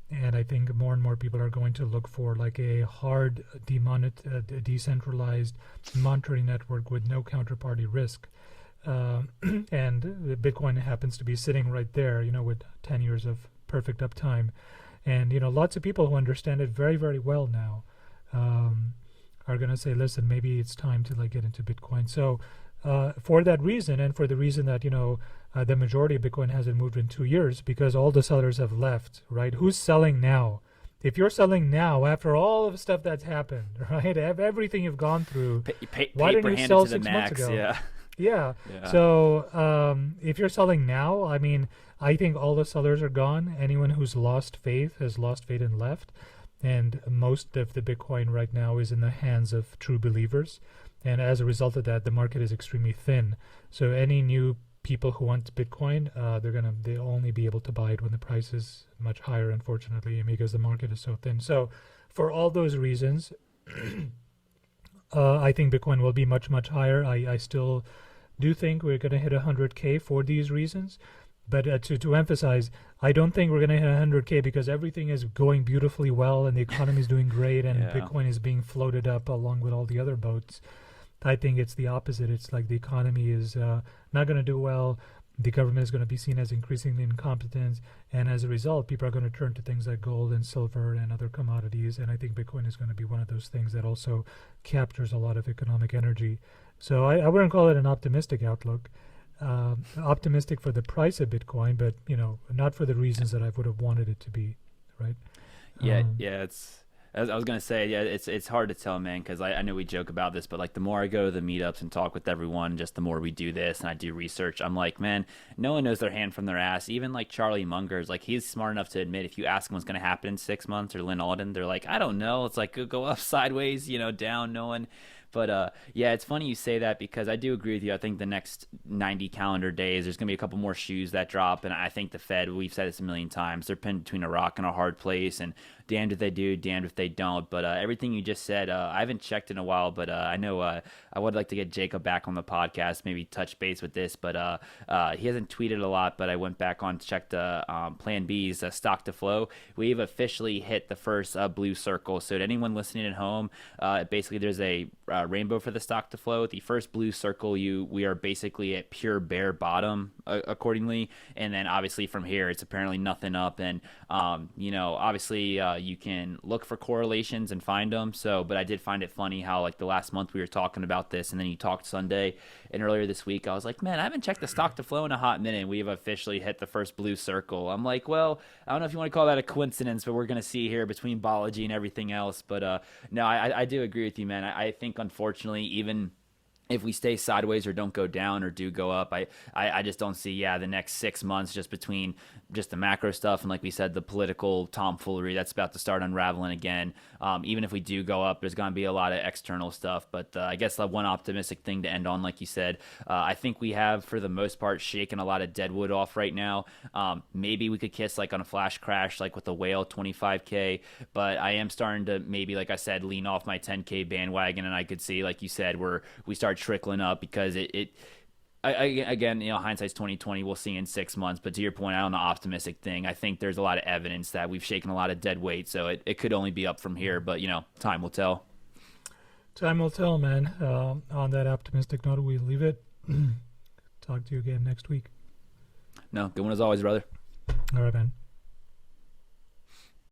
and I think more and more people are going to look for a hard, decentralized monetary network with no counterparty risk. And Bitcoin happens to be sitting right there, with 10 years of perfect uptime. And, lots of people who understand it very, very well now are going to say, listen, maybe it's time to get into Bitcoin. So for that reason, and for the reason that the majority of Bitcoin hasn't moved in 2 years, because all the sellers have left, right? Who's selling now? If you're selling now after all of the stuff that's happened, right, everything you've gone through, why didn't you sell 6 months ago? Yeah. So if you're selling now, I mean, I think all the sellers are gone. Anyone who's lost faith has lost faith and left. And most of the Bitcoin right now is in the hands of true believers. And as a result of that, the market is extremely thin. So any new people who want Bitcoin, they'll only be able to buy it when the price is much higher, unfortunately, because the market is so thin. So for all those reasons, I think Bitcoin will be much, much higher. I still do think we're going to hit 100K for these reasons. But to emphasize, I don't think we're going to hit 100K because everything is going beautifully well and the economy is doing great and Bitcoin is being floated up along with all the other boats. I think it's the opposite. It's like the economy is not going to do well. The government is going to be seen as increasingly incompetent. And as a result, people are going to turn to things like gold and silver and other commodities. And I think Bitcoin is going to be one of those things that also captures a lot of economic energy. So I wouldn't call it an optimistic outlook. Optimistic for the price of Bitcoin, but not for the reasons that I would have wanted it to be, right? It's. As I was gonna say, it's hard to tell, man, because I know we joke about this, but like the more I go to the meetups and talk with everyone, just the more we do this and I do research, I'm like, man, no one knows their hand from their ass. Even like Charlie Munger's, like he's smart enough to admit if you ask him what's gonna happen in 6 months, or Lynn Alden, they're like, I don't know. It's like go up, sideways, down, no one. But it's funny you say that because I do agree with you. I think the next 90 calendar days, there's going to be a couple more shoes that drop. And I think the Fed, we've said this a million times, they're pinned between a rock and a hard place. And damned if they do, damned if they don't. But everything you just said, I haven't checked in a while, but I know I would like to get Jacob back on the podcast, maybe touch base with this. But he hasn't tweeted a lot, but I went back on to check the Plan B's stock to flow. We've officially hit the first blue circle. So to anyone listening at home, basically there's a rainbow for the stock to flow. The first blue circle, we are basically at pure bear bottom accordingly, and then obviously from here it's apparently nothing up. And obviously you can look for correlations and find them. So, but I did find it funny how like the last month we were talking about this, and then you talked Sunday, and earlier this week I was like, man, I haven't checked the stock to flow in a hot minute. We have officially hit the first blue circle. I'm like, well, I don't know if you want to call that a coincidence, but we're gonna see here between biology and everything else. But no, I do agree with you, man. I think unfortunately, even if we stay sideways or don't go down or do go up, I just don't see, the next 6 months just between just the macro stuff and, like we said, the political tomfoolery that's about to start unraveling again. Even if we do go up, there's going to be a lot of external stuff. But I guess the one optimistic thing to end on, like you said, I think we have, for the most part, shaken a lot of deadwood off right now. Maybe we could kiss like on a flash crash, like with the whale 25K. But I am starting to maybe, like I said, lean off my 10K bandwagon. And I could see, like you said, where we start trickling up because again, hindsight's 2020. We'll see in 6 months. But to your point, on the optimistic thing, I think there's a lot of evidence that we've shaken a lot of dead weight. So it could only be up from here. But time will tell. Time will tell, man. On that optimistic note, we leave it. Talk to you again next week. No, good one as always, brother. All right, man.